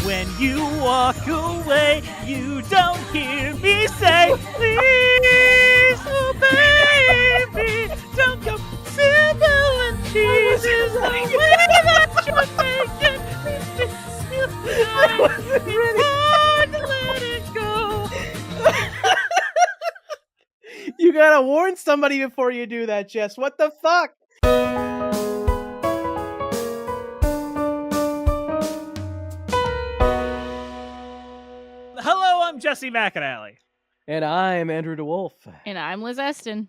When you walk away, you don't hear me say, please, oh baby, don't go simple and cheesy is the way that you're making me feel. It's hard to let it go. You gotta warn somebody before you do that, Jess. What the fuck? Hello, I'm Jesse McAnally. And I'm Andrew DeWolf. And I'm Liz Eston.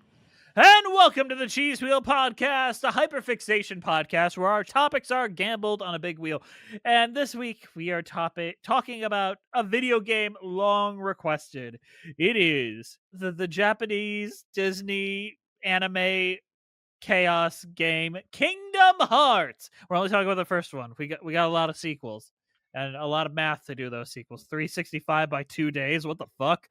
And welcome to the Cheese Wheel Podcast, a hyperfixation podcast where our topics are gambled on a big wheel. And this week we are talking about a video game long requested. It is the Japanese Disney anime chaos game Kingdom Hearts. We're only talking about the first one. We got a lot of sequels. And a lot of math to do those sequels. 365 by 2 days. What the fuck?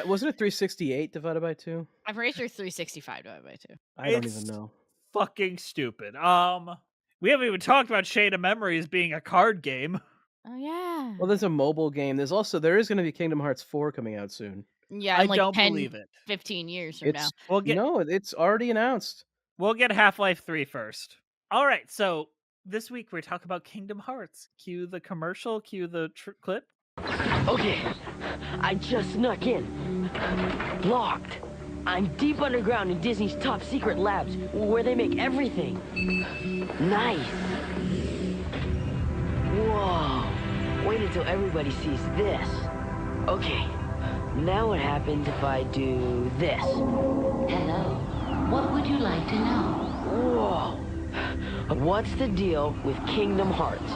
Wasn't it 368 divided by 2? I'm pretty sure 365 divided by 2. I don't even know. Fucking stupid. We haven't even talked about Shade of Memories being a card game. Oh yeah. Well, there's a mobile game. There is going to be Kingdom Hearts 4 coming out soon. Yeah, I in like don't 10, believe it. 15 years from now. No, it's already announced. We'll get Half-Life 3 first. All right, so this week we're talking about Kingdom Hearts. Cue the commercial, cue the clip. Okay, I just snuck in. Blocked. I'm deep underground in Disney's top secret labs, where they make everything. Nice. Whoa. Wait until everybody sees this. Okay, now what happens if I do this? Hello. What would you like to know? Whoa. What's the deal with Kingdom Hearts?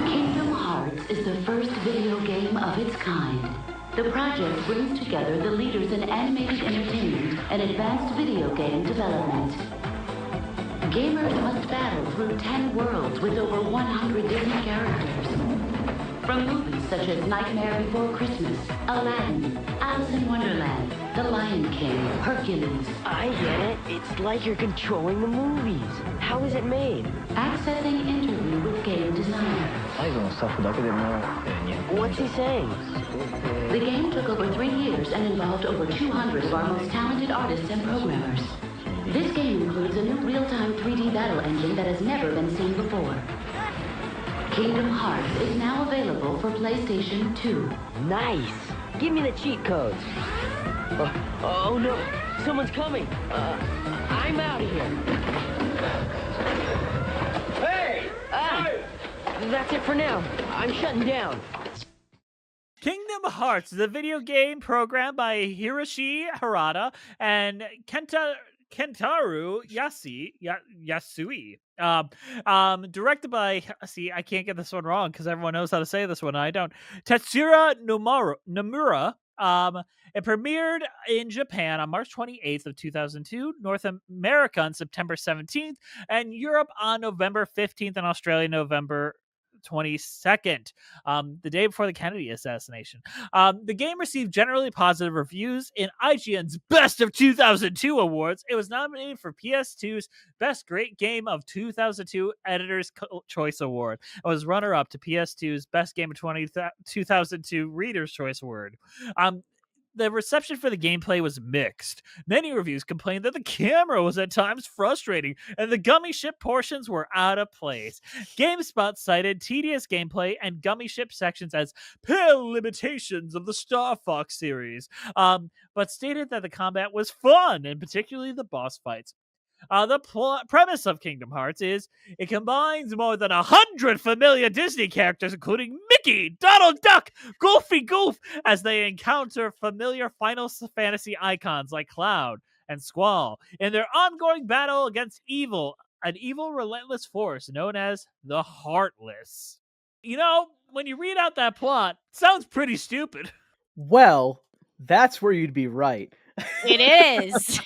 Kingdom Hearts is the first video game of its kind. The project brings together the leaders in animated entertainment and advanced video game development. Gamers must battle through 10 worlds with over 100 different characters. From movies such as Nightmare Before Christmas, Aladdin, Alice in Wonderland, The Lion King, Hercules. I get it. It's like you're controlling the movies. How is it made? Accessing interview with game designer. What's he saying? The game took over 3 years and involved over 200 of our most talented artists and programmers. This game includes a new real-time 3D battle engine that has never been seen before. Kingdom Hearts is now available for PlayStation 2. Nice. Give me the cheat codes. Oh no, someone's coming. I'm out of here. Hey! That's it for now. I'm shutting down. Kingdom Hearts, the video game programmed by Hiroshi Harada and Kentaro Yasui. Directed by, I can't get this one wrong because everyone knows how to say this one. I don't. Tetsuro Nomura. It premiered in Japan on March 28th of 2002, North America on September 17th, and Europe on November 15th, and Australia November 22nd, the day before the Kennedy assassination. The game received generally positive reviews in IGN's Best of 2002 awards. It was nominated for PS2's Best Great Game of 2002 Editor's Choice Award. It was runner-up to PS2's Best Game of 2002 Reader's Choice Award. The reception for the gameplay was mixed. Many reviews complained that the camera was at times frustrating and the gummy ship portions were out of place. GameSpot cited tedious gameplay and gummy ship sections as pale limitations of the Star Fox series, but stated that the combat was fun, and particularly the boss fights. The premise of Kingdom Hearts is it combines more than 100 familiar Disney characters, including Mickey, Donald Duck, Goofy Goof, as they encounter familiar Final Fantasy icons like Cloud and Squall in their ongoing battle against evil, an evil relentless force known as the Heartless. You know, when you read out that plot, it sounds pretty stupid. Well, that's where you'd be right. It is.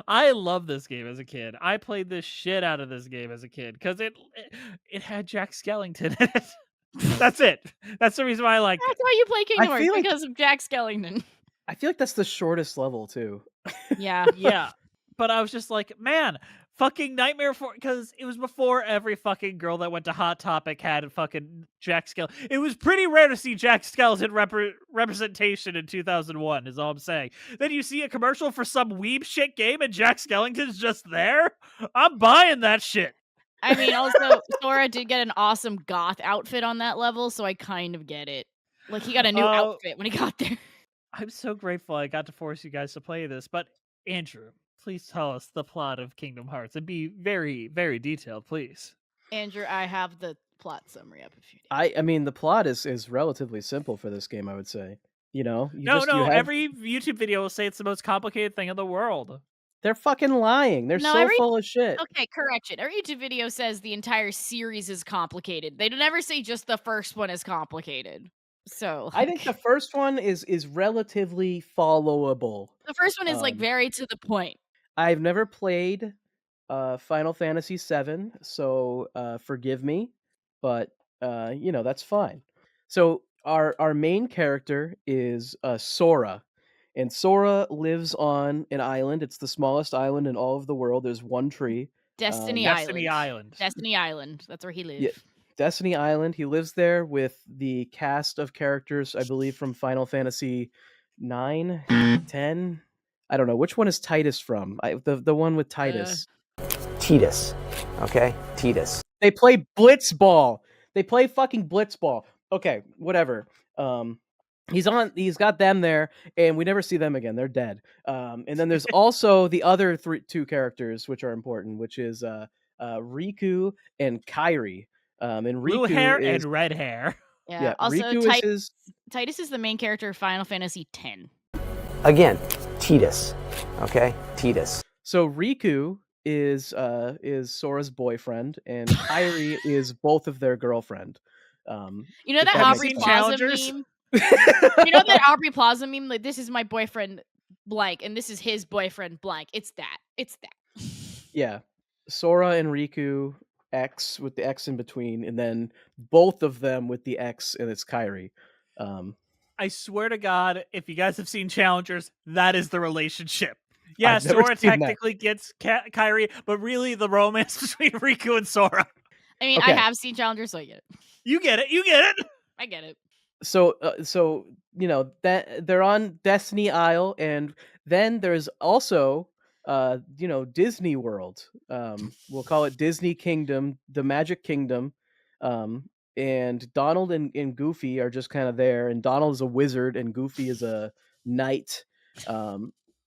I love this game as a kid. I played the shit out of this game as a kid because it had Jack Skellington in it. That's it. That's the reason why I like it. That's why you play Kingdom Hearts, like because of Jack Skellington. I feel like that's the shortest level too. Yeah. Yeah. But I was just like, man, fucking Nightmare for, because it was before every fucking girl that went to Hot Topic had a fucking Jack Skellington. It was pretty rare to see Jack Skellington representation in 2001, is all I'm saying. Then you see a commercial for some weeb shit game and Jack Skellington's just there? I'm buying that shit. I mean, also, Sora did get an awesome goth outfit on that level, so I kind of get it. Like, he got a new outfit when he got there. I'm so grateful I got to force you guys to play this, but Andrew, please tell us the plot of Kingdom Hearts and be very, very detailed, please. Andrew, I have the plot summary up if you need. I mean, the plot is relatively simple for this game, I would say. You know, every YouTube video will say it's the most complicated thing in the world. They're fucking lying. They're full of shit. Okay, correction. Every YouTube video says the entire series is complicated. They never say just the first one is complicated. So I think the first one is relatively followable. The first one is like very to the point. I've never played Final Fantasy VII, so forgive me, but you know, that's fine. So our main character is Sora. And Sora lives on an island. It's the smallest island in all of the world. There's one tree. Destiny Island. Destiny Island. That's where he lives. Yeah, Destiny Island. He lives there with the cast of characters, I believe, from Final Fantasy 9, 10. I don't know. Which one is Titus from? The one with Titus. Titus. Okay? Titus. They play Blitzball. They play fucking Blitzball. Okay, whatever. He's got them there, and we never see them again. They're dead. And then there's also the other two characters which are important, which is Riku and Kairi. And Riku blue hair and red hair. Yeah. Also, Riku Titus is the main character of Final Fantasy X. Again, Titus. Okay, Titus. So Riku is Sora's boyfriend, and Kairi is both of their girlfriend. You know that Aubrey Plaza meme? You know that Aubrey Plaza meme? Like, this is my boyfriend blank, and this is his boyfriend blank. It's that. Yeah. Sora and Riku, X with the X in between, and then both of them with the X, and it's Kairi. I swear to God, if you guys have seen Challengers, that is the relationship. Yeah, Sora technically gets Kairi, but really the romance between Riku and Sora. I mean, okay. I have seen Challengers, so I get it. You get it. I get it. So you know that they're on Destiny Isle, and then there's also you know, Disney World. We'll call it Disney Kingdom, the Magic Kingdom. And Donald and Goofy are just kind of there, and Donald is a wizard, and Goofy is a knight.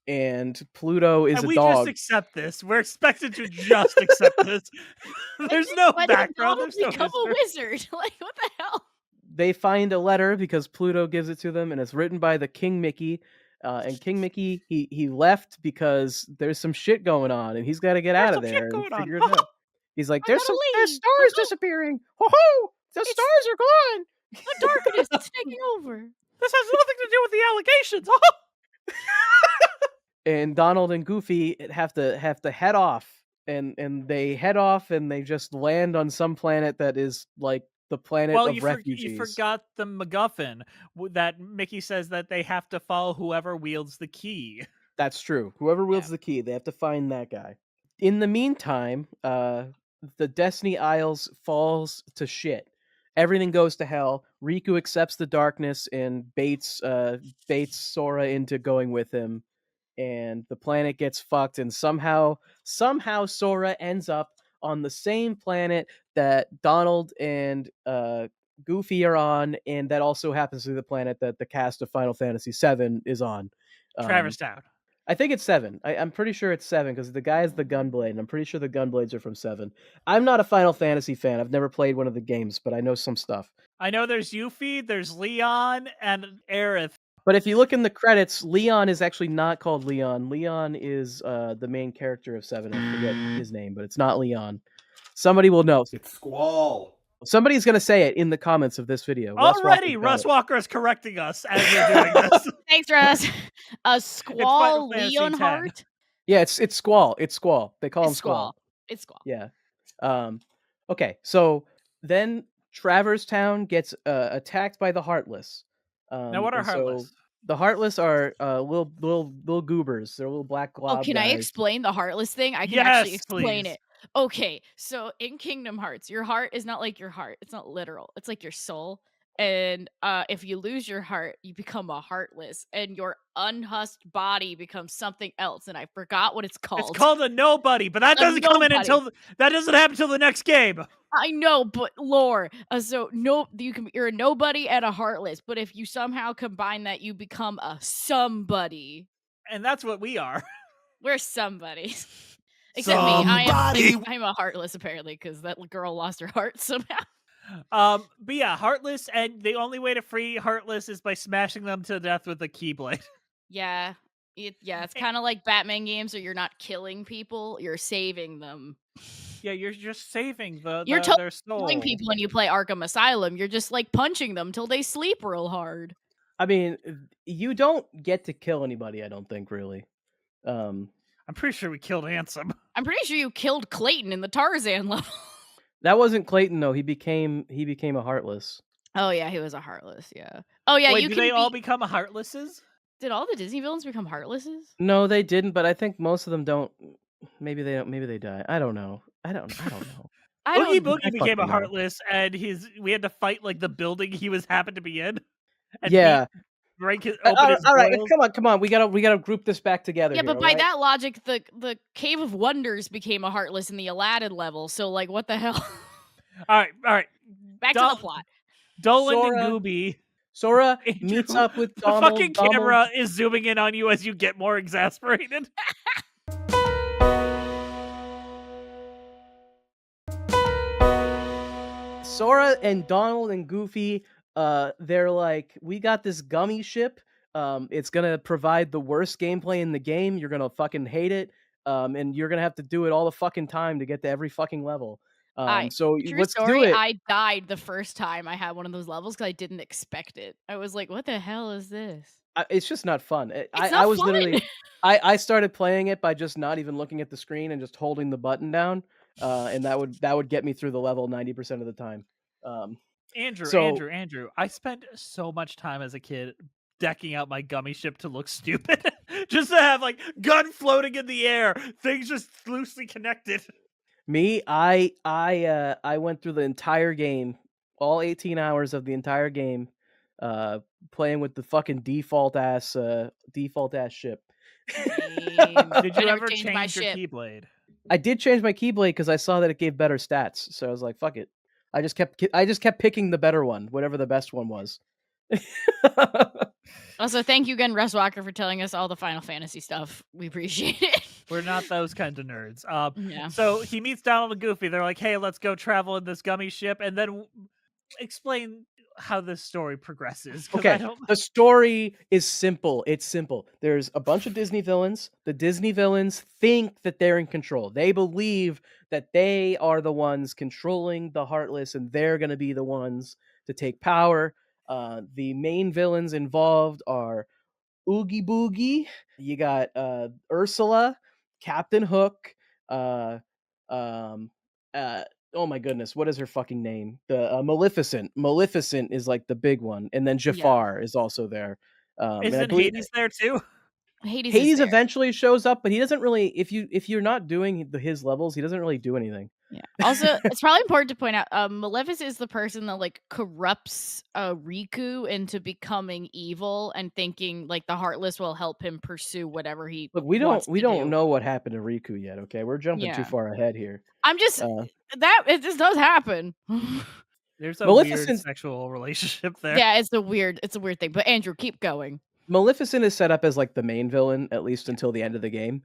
And Pluto is a dog. We just accept this. We're expected to just accept this. There's no background. There's no become a wizard. Like, what the hell? They find a letter because Pluto gives it to them, and it's written by the King Mickey. And King Mickey, he left because there's some shit going on, and he's got to get out of there and figure it out. He's like, there's stars disappearing. Ho-ho! The stars are gone. The darkness is taking over. This has nothing to do with the allegations. And Donald and Goofy have to head off, and they head off, and they just land on some planet that is like the planet of refugees. You forgot the MacGuffin that Mickey says that they have to follow whoever wields the key. That's true. Whoever wields the key, they have to find that guy. In the meantime, the Destiny Isles falls to shit. Everything goes to hell. Riku accepts the darkness and baits Sora into going with him, and the planet gets fucked. And somehow Sora ends up on the same planet that Donald and Goofy are on, and that also happens to be the planet that the cast of Final Fantasy VII is on. Travis Town. I think it's 7. I'm pretty sure it's 7 because the guy is the Gunblade, and I'm pretty sure the Gunblades are from 7. I'm not a Final Fantasy fan. I've never played one of the games, but I know some stuff. I know there's Yuffie, there's Leon, and Aerith. But if you look in the credits, Leon is actually not called Leon. Leon is the main character of 7. I forget his name, but it's not Leon. Somebody will know. It's Squall. Somebody's going to say it in the comments of this video. Already, Russ Walker is correcting us as we're doing this. Thanks, Russ. Squall Leonhardt? Yeah, it's Squall. It's Squall. They call him Squall. It's Squall. Yeah. Okay, so then Traverse Town gets attacked by the Heartless. Now, what are Heartless? The Heartless are little goobers. They're little black Oh, glob can I guys. explain the Heartless thing? I can actually Yes, explain please. it. Okay, so in Kingdom Hearts, your heart is not like your heart. It's not literal. It's like your soul. And if you lose your heart, you become a Heartless, and your unhusked body becomes something else. And I forgot what it's called. It's called a nobody, but that A doesn't come in nobody. until that doesn't happen until the next game. I know, but lore. So you're a nobody and a Heartless, but if you somehow combine that, you become a somebody. And that's what we are. We're somebodies. Except me. I'm a Heartless apparently because that girl lost her heart somehow. But yeah, Heartless, and the only way to free Heartless is by smashing them to death with a Keyblade. Yeah. It's kind of like Batman games where you're not killing people, you're saving them. Yeah, you're just saving You're their soul. killing people when you play Arkham Asylum. You're just like punching them till they sleep real hard. I mean, you don't get to kill anybody. I don't think really. I'm pretty sure we killed Ansem. I'm pretty sure you killed Clayton in the Tarzan level. That wasn't Clayton though. He became a Heartless. Oh yeah, he was a Heartless. Yeah. Oh yeah, Wait, they all become Heartlesses? Did all the Disney villains become Heartlesses? No, they didn't. But I think most of them don't. Maybe they don't. Maybe they die. I don't know. I don't know. Oogie Boogie became a fucking know. Heartless, and we had to fight like the building he happened to be in. And Yeah. Break his. All right, come on. We gotta group this back together. Yeah, here, but by right? that logic, the Cave of Wonders became a Heartless in the Aladdin level. So like, what the hell? All right. Back to the plot. Dolan Sora, and Gooby. Sora meets up with Donald. The fucking camera is zooming in on you as you get more exasperated. Sora and Donald and Goofy, they're like, we got this gummy ship. It's gonna provide the worst gameplay in the game. You're gonna fucking hate it. And you're gonna have to do it all the fucking time to get to every fucking level. So True let's story, do it. I died the first time I had one of those levels because I didn't expect it. I was like, what the hell is this? It's just not fun. I was literally, I started playing it by just not even looking at the screen and just holding the button down, and that would get me through the level 90% of the time. Andrew, I spent so much time as a kid decking out my gummy ship to look stupid, just to have like gun floating in the air, things just loosely connected. Me, I went through the entire game, all 18 hours of the entire game, playing with the fucking default ass ship. Did you ever change your Keyblade? I did change my Keyblade because I saw that it gave better stats, so I was like, "Fuck it." I just kept picking the better one, whatever the best one was. Also, thank you again, Russ Walker, for telling us all the Final Fantasy stuff. We appreciate it. We're not those kinds of nerds. Yeah. So he meets Donald and Goofy. They're like, "Hey, let's go travel in this gummy ship," and then explain how this story progresses. Okay, the story is simple. It's simple. There's a bunch of Disney villains. The Disney villains think that they're in control. They believe that they are the ones controlling the Heartless, and they're going to be the ones to take power. The main villains involved are Oogie Boogie. You got Ursula, Captain Hook. Oh my goodness, what is her fucking name? The Maleficent. Maleficent is like the big one, and then Jafar is also there. Isn't Hades there too? Hades eventually shows up, but he doesn't really. If you're not doing his levels, he doesn't really do anything. Yeah. Also, it's probably important to point out, Maleficent is the person that like corrupts Riku into becoming evil and thinking like the Heartless will help him pursue whatever he. Look, we don't know what happened to Riku yet. Okay, we're jumping too far ahead here. I'm just this does happen. There's a weird sexual relationship there. Yeah, it's a weird thing. But Andrew, keep going. Maleficent is set up as like the main villain, at least until the end of the game.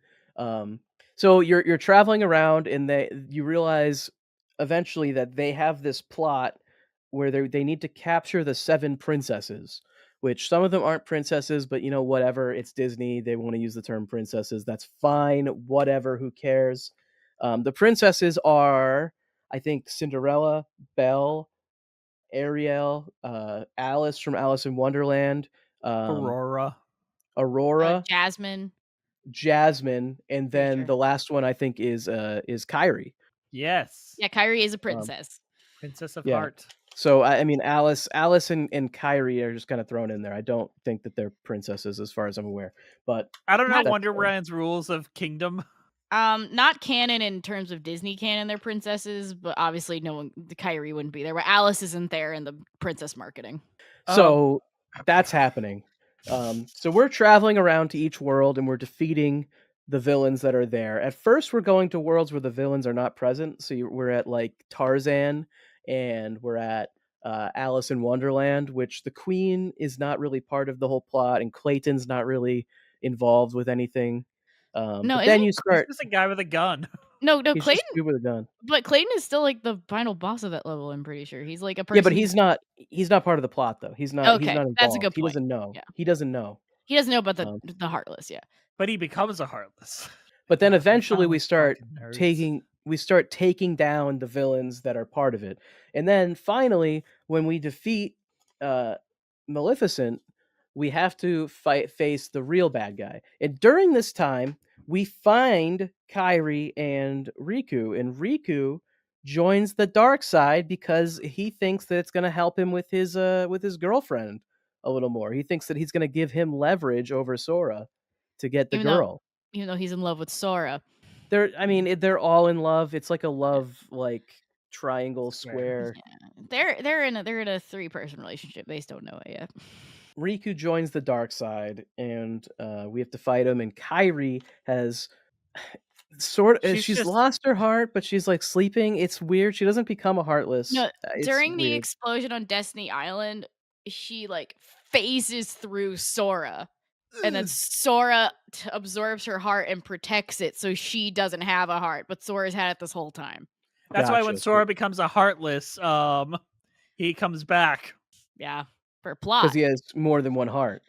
So you're traveling around, and you realize eventually that they have this plot where they need to capture the 7 princesses, which some of them aren't princesses, but you know, whatever. It's Disney. They want to use the term princesses. That's fine. Whatever. Who cares? The princesses are, I think, Cinderella, Belle, Ariel, Alice from Alice in Wonderland, Aurora, Jasmine, and then the last one I think is Kairi. Yes. Yeah, Kairi is a princess. Princess of Heart. So I mean, Alice and Kyrie are just kind of thrown in there. I don't think that they're princesses, as far as I'm aware. But I don't know Not- Wonderland's rules of kingdom. Not canon in terms of Disney canon, they're princesses, but obviously the Kyrie wouldn't be there. But Alice isn't there in the princess marketing. so that's happening. So we're traveling around to each world and we're defeating the villains that are there. At first, we're going to worlds where the villains are not present. So we're at like Tarzan and we're at Alice in Wonderland, which the Queen is not really part of the whole plot, and Clayton's not really involved with anything. No, but isn't then he- you He's start. just a guy with a gun. No, He's Clayton. just a dude with a gun. But Clayton is still like the final boss of that level. I'm pretty sure he's like a person. Yeah, but he's not. He's not part of the plot, though. He's not. He's Okay, not involved. that's a good He point. doesn't know. Yeah. He doesn't know. He doesn't know about the Heartless. Yeah. But he becomes a Heartless. But then eventually we Oh, start fucking nerds. taking down the villains that are part of it. And then finally, when we defeat Maleficent, we have to face the real bad guy. And during this time, we find Kyrie and Riku joins the dark side because he thinks that it's going to help him with his girlfriend a little more. He thinks that he's going to give him leverage over Sora to get the Even though- girl. Even though he's in love with Sora. They're all in love. It's like a love triangle square. They're in a 3-person relationship. They just don't know it yet. Riku joins the dark side, and we have to fight him. And Kyrie has she's lost her heart, but she's like sleeping. It's weird. She doesn't become a Heartless. No, It's during the weird. explosion on Destiny Island, she like phases through Sora, and then Sora absorbs her heart and protects it, so she doesn't have a heart. But Sora's had it this whole time. That's why when Gotcha. Sora becomes a Heartless, he comes back. Yeah, for plot. Because he has more than one heart.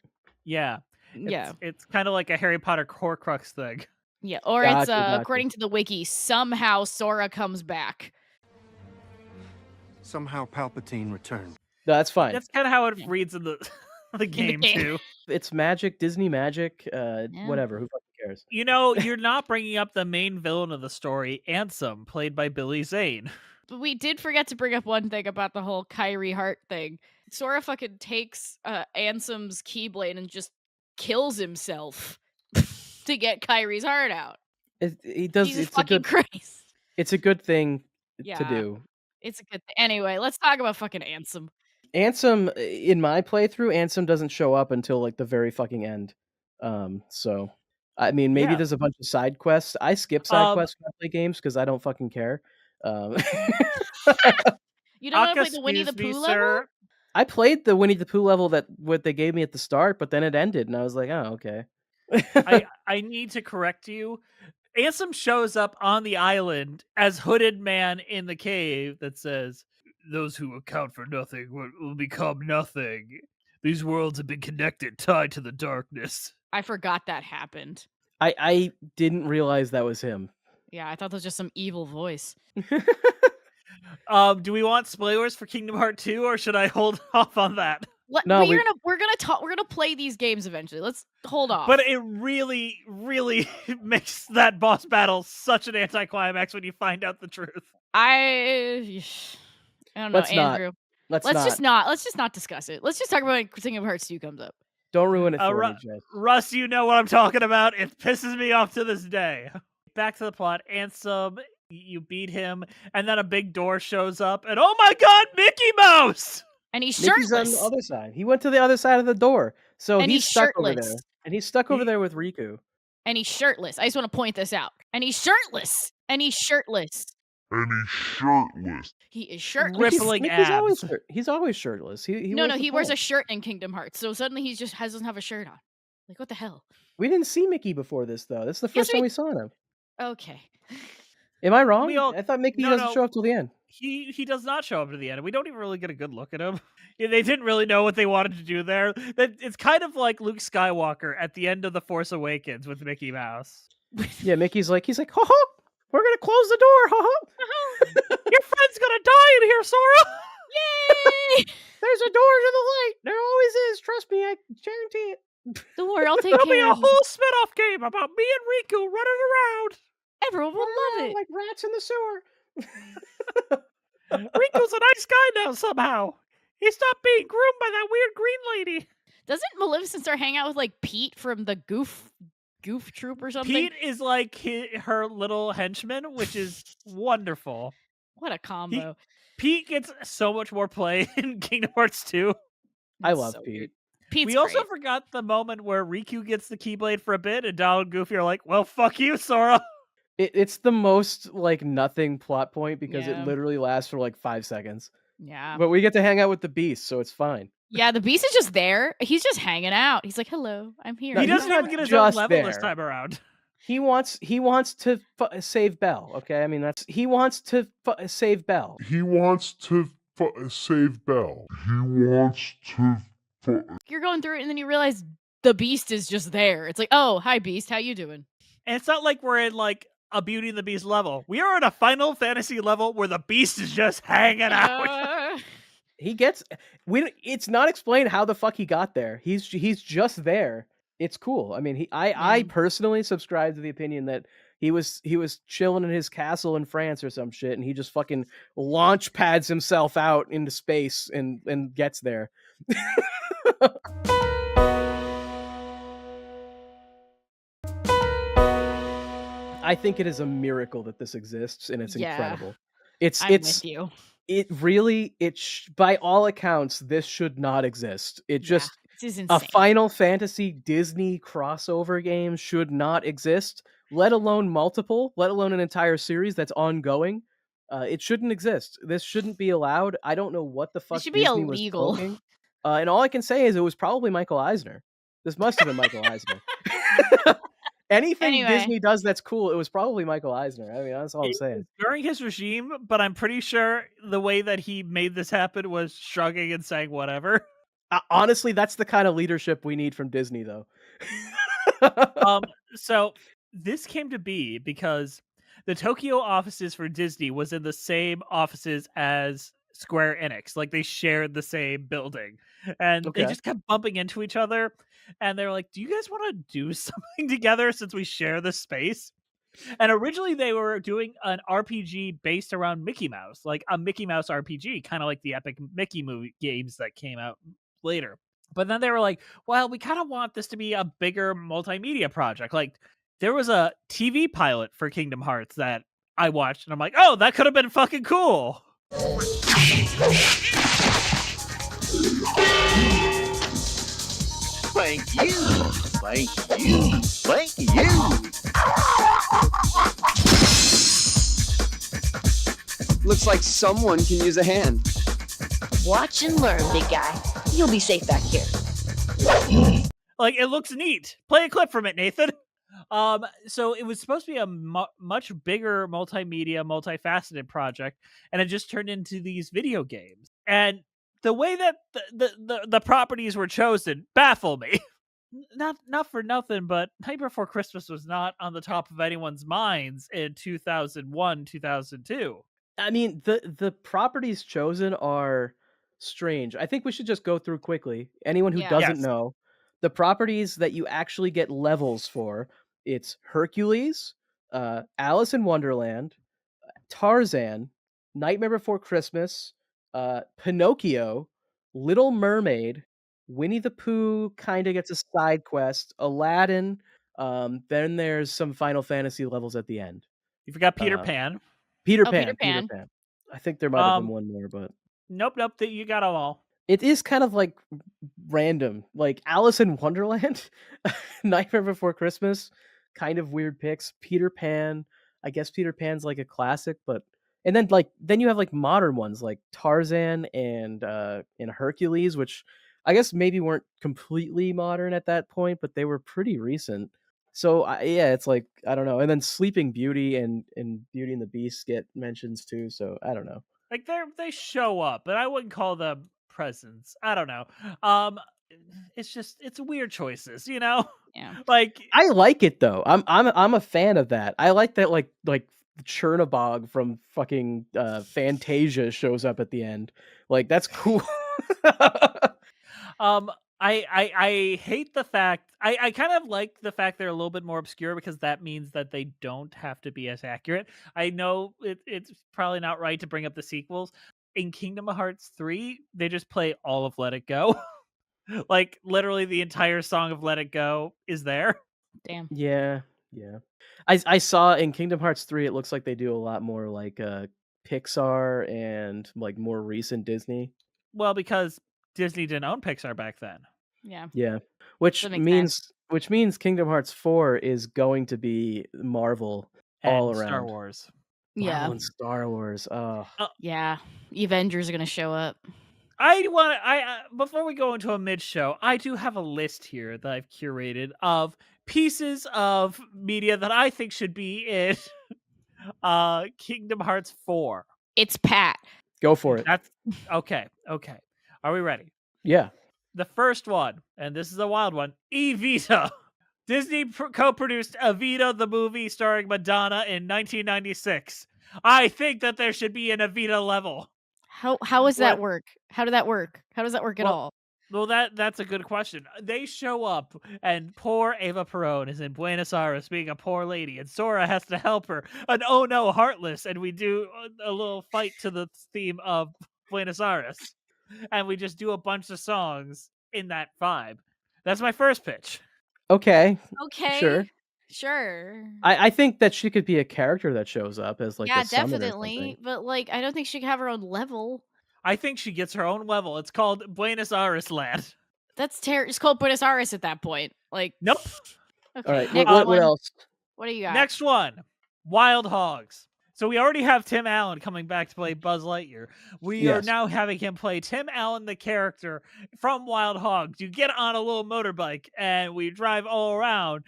Yeah. Yeah, It's kind of like a Harry Potter Horcrux thing. yeah. Or it's Gotcha. according to the wiki, somehow Sora comes back. Somehow Palpatine returned. No, that's fine. That's kind of how it Yeah. reads in the the game game. too. It's magic, Disney magic. Whatever. Who fucking cares? You know, you're not bringing up the main villain of the story, Ansem, played by Billy Zane. But we did forget to bring up one thing about the whole Kyrie Heart thing. Sora fucking takes Ansem's Keyblade and just kills himself to get Kyrie's heart out. He does. Jesus It's a fucking good. Christ. It's a good thing to Yeah. do. It's a good thing. Anyway, let's talk about fucking Ansem. Ansem, in my playthrough, Ansem doesn't show up until like the very fucking end. So I mean, maybe Yeah. there's a bunch of side quests. I skip side quests when I play games because I don't fucking care. You don't want to play the Winnie the Excuse Pooh me, level? sir. I played the Winnie the Pooh level that what they gave me at the start, but then it ended, and I was like, oh, okay. I need to correct you. Ansem shows up on the island as hooded man in the cave that says, "Those who account for nothing will become nothing. These worlds have been connected, tied to the darkness." I forgot that happened. I didn't realize that was him. Yeah, I thought that was just some evil voice. Do we want spoilers for Kingdom Hearts 2, or should I hold off on that? No, we're gonna play these games eventually. Let's hold off. But it really, really makes that boss battle such an anticlimax when you find out the truth. I don't know, Let's not. Andrew. Let's Let's just not discuss it. Let's just talk about when Kingdom Hearts 2 comes up. Don't ruin it for Ru- me, Jess. Russ, you know what I'm talking about. It pisses me off to this day. Back to the plot. Ansem, you beat him, and then a big door shows up, and oh my god, Mickey Mouse! And he's Mickey's on shirtless. the other side. He went to the other side of the door, so And he's he's stuck over shirtless. there. And he's stuck over there with Riku. And he's shirtless. I just want to point this out. And he's shirtless. And he's shirtless. He is shirtless. Rippling Mickey's abs. he's always shirtless. He No, wears no, the he wears a pants. shirt in Kingdom Hearts. So suddenly he just doesn't have a shirt on. Like, what the hell? We didn't see Mickey before this though. This is the Yes, first time we- we saw him. Okay. Am I wrong? We all- I thought Mickey No, doesn't no. show up till the end. He does not show up to the end. We don't even really get a good look at him. Yeah, they didn't really know what they wanted to do there. It's kind of like Luke Skywalker at the end of The Force Awakens with Mickey Mouse. Yeah, he's like, ha ha, we're gonna close the door, ha ha. Your friend's gonna die in here, Sora! Yay! There's a door to the light. There always is. Trust me, I guarantee it. Don't worry, I'll take There'll be care a of it. whole spin-off game about me and Riku running around. Everyone will love it. Like rats in the sewer. Riku's a nice guy now somehow. He stopped being groomed by that weird green lady. Doesn't Maleficent start hanging out with like Pete from the Goof Troop or something? Pete is like her little henchman, which is wonderful. What a combo. Pete gets so much more play in Kingdom Hearts 2. I It's love so Pete. weird. Pete's We also great. forgot the moment where Riku gets the Keyblade for a bit, and Donald and Goofy are like, well, fuck you, Sora. It's the most like nothing plot point because it Yeah. literally lasts for like 5 seconds. Yeah. But we get to hang out with the Beast, so it's fine. Yeah, the Beast is just there. He's just hanging out. He's like, hello, I'm here. No, He he's doesn't not even get his own just level this there. time around. He wants to save Belle. Okay, I mean he wants to save Belle. He wants to save Belle. He wants to. You're going through it and then you realize the Beast is just there. It's like, oh, hi Beast, how you doing? And it's not like we're in like a Beauty and the Beast level. We are in a Final Fantasy level where the Beast is just hanging out. He gets it's not explained how the fuck he got there. He's just there. It's cool. I mean, I personally subscribe to the opinion that he was chilling in his castle in France or some shit, and he just fucking launch pads himself out into space and gets there. I think it is a miracle that this exists, and it's incredible. I'm with you. It really by all accounts this should not exist. It just This is a insane. Final Fantasy Disney crossover game should not exist, let alone multiple, let alone an entire series that's ongoing. It shouldn't exist. This shouldn't be allowed. I don't know what the fuck should be Disney illegal. was smoking. And all I can say is it was probably Michael Eisner. This must have been Michael Eisner. Anything Anyway. Disney does that's cool, it was probably Michael Eisner. I mean, that's all I'm saying. During his regime, but I'm pretty sure the way that he made this happen was shrugging and saying whatever. Honestly, that's the kind of leadership we need from Disney, though. So this came to be because the Tokyo offices for Disney was in the same offices as Square Enix. Like they shared the same building, and they just kept bumping into each other. And they're like, "Do you guys want to do something together since we share this space?" And originally they were doing an RPG based around Mickey Mouse, like a Mickey Mouse RPG, kind of like the epic Mickey movie games that came out later. But then they were like, well, we kind of want this to be a bigger multimedia project. Like there was a TV pilot for Kingdom Hearts that I watched, and I'm like, oh, that could have been fucking cool. Thank you. Thank you. Thank you. Looks like someone can use a hand. Watch and learn, big guy. You'll be safe back here. Like it looks neat. Play a clip from it, Nathan. So it was supposed to be a much bigger multimedia, multifaceted project, and it just turned into these video games. And the way that the properties were chosen baffle me. Not for nothing, but Night Before Christmas was not on the top of anyone's minds in 2001, 2002. I mean, the properties chosen are strange. I think we should just go through quickly. Anyone who doesn't know, the properties that you actually get levels for, it's Hercules, Alice in Wonderland, Tarzan, Nightmare Before Christmas, Pinocchio, Little Mermaid, Winnie the Pooh kind of gets a side quest, Aladdin, then there's some Final Fantasy levels at the end. You forgot Peter Pan. Peter Pan. I think there might have been one more, but nope, you got them all. It is kind of like random, like Alice in Wonderland, Nightmare Before Christmas, kind of weird picks. Peter Pan, I guess Peter Pan's like a classic, but and then you have like modern ones like Tarzan and Hercules, which I guess maybe weren't completely modern at that point, but they were pretty recent. So yeah, it's like I don't know. And then Sleeping Beauty and Beauty and the Beast get mentions too. So I don't know. Like they show up, but I wouldn't call them presents. I don't know. It's weird choices, you know. Yeah. Like I like it though. I'm a fan of that. I like that like Chernabog from fucking Fantasia shows up at the end. Like that's cool. I hate the fact I kind of like the fact they're a little bit more obscure because that means that they don't have to be as accurate. I know it's probably not right to bring up the sequels. In Kingdom Hearts 3, they just play all of Let It Go. Like literally the entire song of Let It Go is there. Damn. Yeah, yeah. I saw in Kingdom Hearts 3, it looks like they do a lot more like Pixar and like more recent Disney. Well, because Disney didn't own Pixar back then. Yeah. Yeah. Which That makes sense. means Kingdom Hearts 4 is going to be Marvel all And Star around. Wars. Yeah. Marvel and Star Wars. Oh. Yeah. Avengers are gonna show up. I before we go into a mid show, I do have a list here that I've curated of pieces of media that I think should be in Kingdom Hearts 4. It's Pat. Go for it. That's okay. Are we ready? Yeah. The first one, and this is a wild one, Evita. Disney co-produced Evita the movie starring Madonna in 1996. I think that there should be an Evita level. How does that work? How did that work? How does that work at all? Well, that's a good question. They show up, and poor Eva Perón is in Buenos Aires being a poor lady, and Sora has to help her. And oh no, Heartless, and we do a little fight to the theme of Buenos Aires, and we just do a bunch of songs in that vibe. That's my first pitch. Okay. Okay. Sure. I think that she could be a character that shows up as like yeah, a summon or definitely. something. But like, I don't think she could have her own level. I think she gets her own level. It's called Buenos Aires Land. That's terrible. It's called Buenos Aires at that point. Like, nope. Okay. All right. Next What one. else? What do you got? Next one, Wild Hogs. So we already have Tim Allen coming back to play Buzz Lightyear. We are now having him play Tim Allen, the character from Wild Hogs. You get on a little motorbike and we drive all around.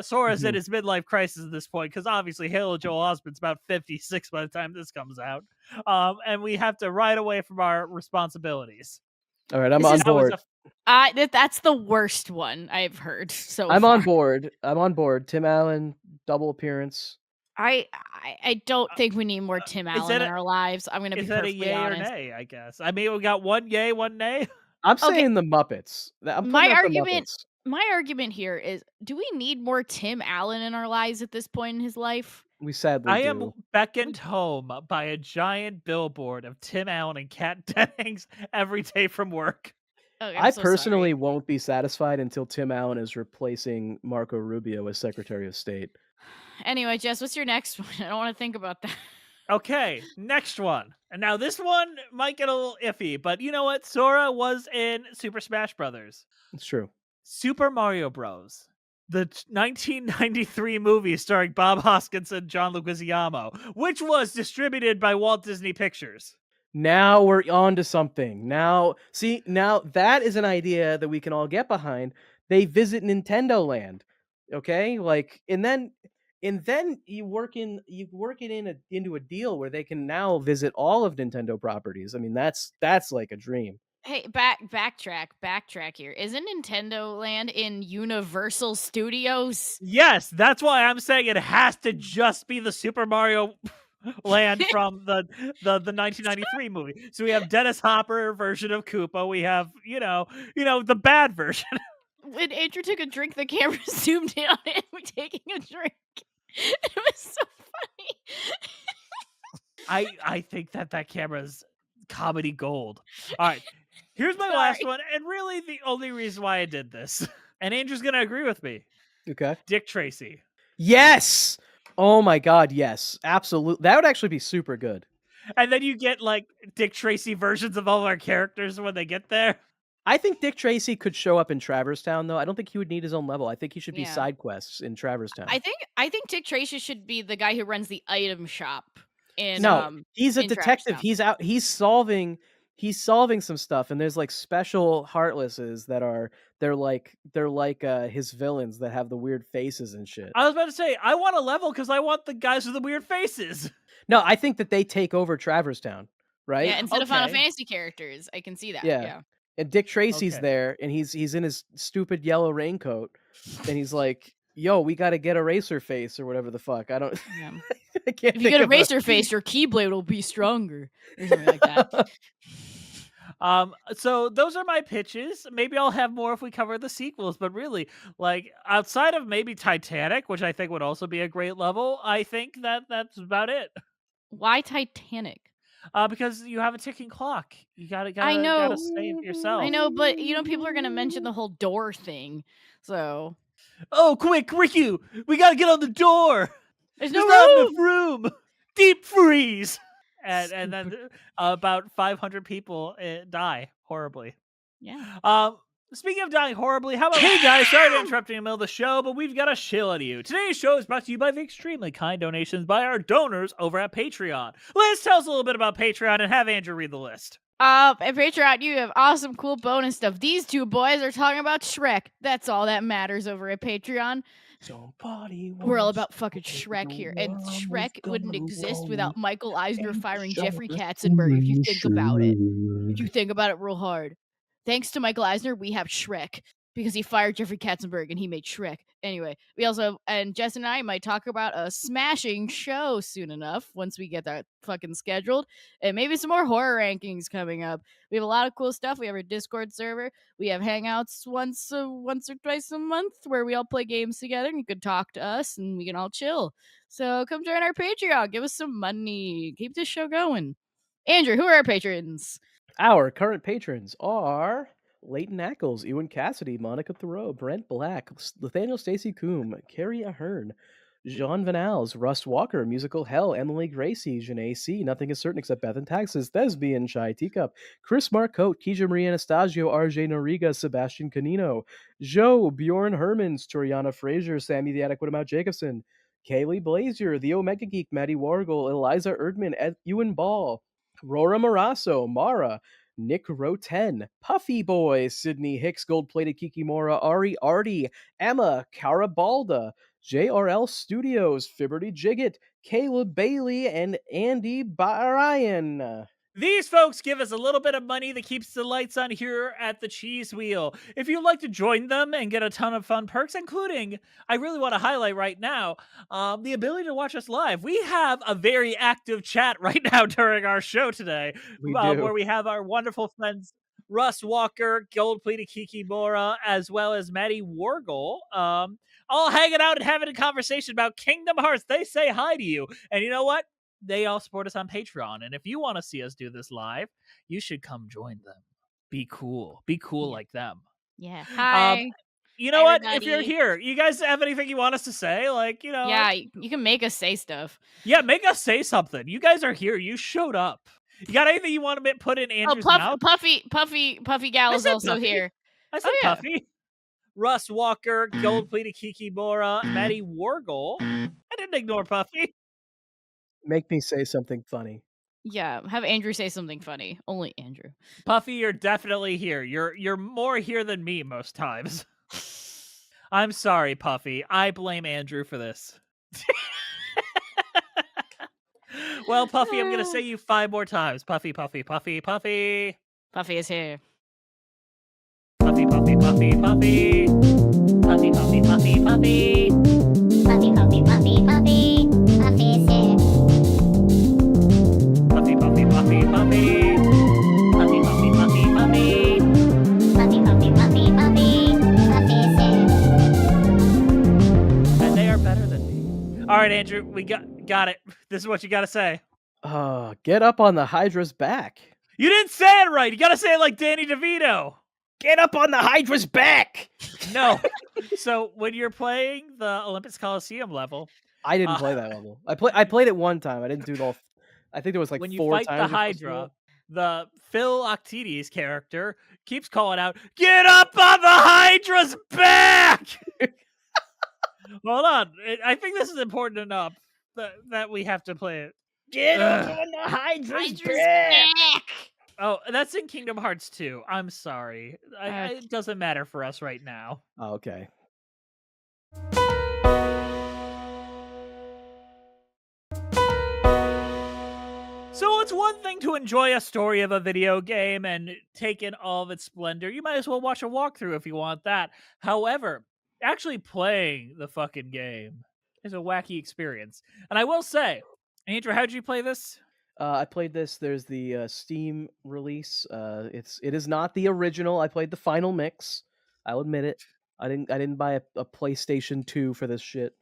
Sora's in his midlife crisis at this point because obviously Halo Joel Osment's about 56 by the time this comes out. And we have to ride away from our responsibilities. All right, I'm on board. That's the worst one I've heard so far. I'm on board. Tim Allen, double appearance. I don't think we need more Tim Allen in our lives. I'm going to be perfectly honest. Is that a yay honest. or nay, I guess? I mean, we got one yay, one nay. I'm saying the Muppets. My argument here is, do we need more Tim Allen in our lives at this point in his life? We sadly I do. am beckoned home by a giant billboard of Tim Allen and Kat Dennings every day from work. Okay, I personally won't be satisfied until Tim Allen is replacing Marco Rubio as Secretary of State. Anyway, Jess, what's your next one? I don't want to think about that. Okay, next one. And now this one might get a little iffy, but you know what? Sora was in Super Smash Brothers. It's true. Super Mario Bros. The 1993 movie starring Bob Hoskins and John Leguizamo, which was distributed by Walt Disney Pictures. Now we're on to something. Now that is an idea that we can all get behind. They visit Nintendo Land. Okay? Like, and then you work it into a deal where they can now visit all of Nintendo properties. I mean, that's like a dream. Hey, backtrack here. Isn't Nintendo Land in Universal Studios? Yes, that's why I'm saying it has to just be the Super Mario Land from the 1993 movie. So we have Dennis Hopper version of Koopa. We have, you know, the bad version. When Andrew took a drink, the camera zoomed in on him taking a drink. It was so funny. I think that camera's comedy gold. All right. Here's my last one, and really the only reason why I did this. And Andrew's going to agree with me. Okay. Dick Tracy. Yes! Oh my god, yes. Absolutely. That would actually be super good. And then you get, like, Dick Tracy versions of all our characters when they get there. I think Dick Tracy could show up in Traverse Town, though. I don't think he would need his own level. I think he should be side quests in Traverse Town. I think Dick Tracy should be the guy who runs the item shop. He's a detective. He's out. He's solving some stuff, and there's like special Heartlesses that they're like his villains that have the weird faces and shit. I was about to say, I want a level because I want the guys with the weird faces. No, I think that they take over Traverse Town, right? Yeah, instead of Final Fantasy characters, I can see that. Yeah. And Dick Tracy's there, and he's in his stupid yellow raincoat, and he's like, "Yo, we got to get a racer face or whatever the fuck." I don't. Yeah. I can't if you get a racer face, your Keyblade will be stronger, or something like that. So those are my pitches. Maybe I'll have more if we cover the sequels, but really, like outside of maybe Titanic, which I think would also be a great level, I think that's about it. Why Titanic? Because you have a ticking clock. You gotta I gotta gotta know. save I yourself. know, but people are gonna mention the whole door thing. So Oh, quick, Ricky, we gotta get on the door. there's There's no not enough room. room. Deep freeze. And then Stupid. about 500 people die horribly. Yeah. Speaking of dying horribly, how about hey guys, sorry to interrupt you in the middle of the show, but we've got a shill to you. Today's show is brought to you by the extremely kind donations by our donors over at Patreon. Liz, tell us a little bit about Patreon and have Andrew read the list. At Patreon, you have awesome, cool bonus stuff. These two boys are talking about Shrek. That's all that matters over at Patreon. We're all about fucking Shrek here, and Shrek wouldn't exist without Michael Eisner firing Jeffrey Katzenberg. If you think about it, real hard. Thanks to Michael Eisner, we have Shrek because he fired Jeffrey Katzenberg and he made Shrek. Anyway, we also, and Jess and I might talk about a smashing show soon enough once we get that fucking scheduled, and maybe some more horror rankings coming up. We have a lot of cool stuff. We have our Discord server. We have hangouts once or twice a month where we all play games together and you can talk to us and we can all chill. So come join our Patreon. Give us some money. Keep this show going. Andrew, who are our patrons? Our current patrons are Leighton Ackles, Ewan Cassidy, Monica Thoreau, Brent Black, Nathaniel Stacy Coombe, Carrie Ahern, Jean Vanals, Russ Walker, Musical Hell, Emily Gracie, Janae C, Nothing is Certain Except Beth and Taxes, Thespian, Shy Teacup, Chris Marcotte, Keisha Marie Anastasio, RJ Noriga, Sebastian Canino, Joe, Bjorn Hermans, Toriana Fraser, Sammy the Adequate Amount Jacobson, Kaylee Blazier, The Omega Geek, Maddie Wargle, Eliza Erdman, Ewan Ball, Rora Marasso, Mara, Nick Roten, Puffy Boy, Sydney Hicks, Gold Plated Kikimora, Ari Artie, Emma, Carabalda, JRL Studios, Fibberty Jigget, Caleb Bailey, and Andy Bryan. These folks give us a little bit of money that keeps the lights on here at the Cheese Wheel. If you'd like to join them and get a ton of fun perks, including, I really want to highlight right now, the ability to watch us live. We have a very active chat right now during our show today, We do. where we have our wonderful friends Russ Walker, Gold Plated Kiki Mora, as well as Maddie Wargle, all hanging out and having a conversation about Kingdom Hearts. They say hi to you. And you know what? They all support us on Patreon. And if you want to see us do this live, you should come join them. Be cool. Be cool like them. Yeah. Hi. You know what? If everybody. you're here, you guys have anything you want us to say? Like, you know. Yeah, you can make us say stuff. Yeah, make us say something. You guys are here. You showed up. You got anything you want to put in Andrew's mouth? Puffy Gal is also Puffy. here. I said Puffy. Russ Walker, Gold Plated Kiki Mora, Maddie Wargle. I didn't ignore Puffy. Make me say something funny. Yeah, have Andrew say something funny. Only Andrew. Puffy, you're definitely here. You're more here than me most times. I'm sorry, Puffy. I blame Andrew for this. Well, Puffy, I'm gonna say you 5 more times. Puffy, Puffy, Puffy, Puffy. Puffy is here. Puffy, Puffy, Puffy, Puffy. Puffy, Puffy, Puffy, Puffy. Puffy, puffy, puffy, puffy. Puffy is here. Puffy, Puffy, Puffy, Puffy. Puffy, Puffy, Puffy, Puffy. Puffy, puffy, puffy, puffy. Puffy is here. And they are better than me. All right, Andrew, we got it. This is what you gotta say. Get up on the Hydra's back. You didn't say it right. You gotta say it like Danny DeVito. Get up on the Hydra's back. No. So when you're playing the Olympus Coliseum level, I didn't play that level. I played it one time. I didn't do it all. I think there was like when you 4 fight times. the Hydra, the Phil Octides character keeps calling out, "Get up on the Hydra's back!" Hold on. I think this is important enough that we have to play it. Get up on the Hydra's back. Oh, that's in Kingdom Hearts 2. I'm sorry. It doesn't matter for us right now. Oh, okay. So it's one thing to enjoy a story of a video game and take in all of its splendor. You might as well watch a walkthrough if you want that. However, actually playing the fucking game is a wacky experience. And I will say, Andrew, how'd you play this? I played this. There's the Steam release. It is not the original. I played the final mix. I'll admit it. I didn't buy a PlayStation 2 for this shit.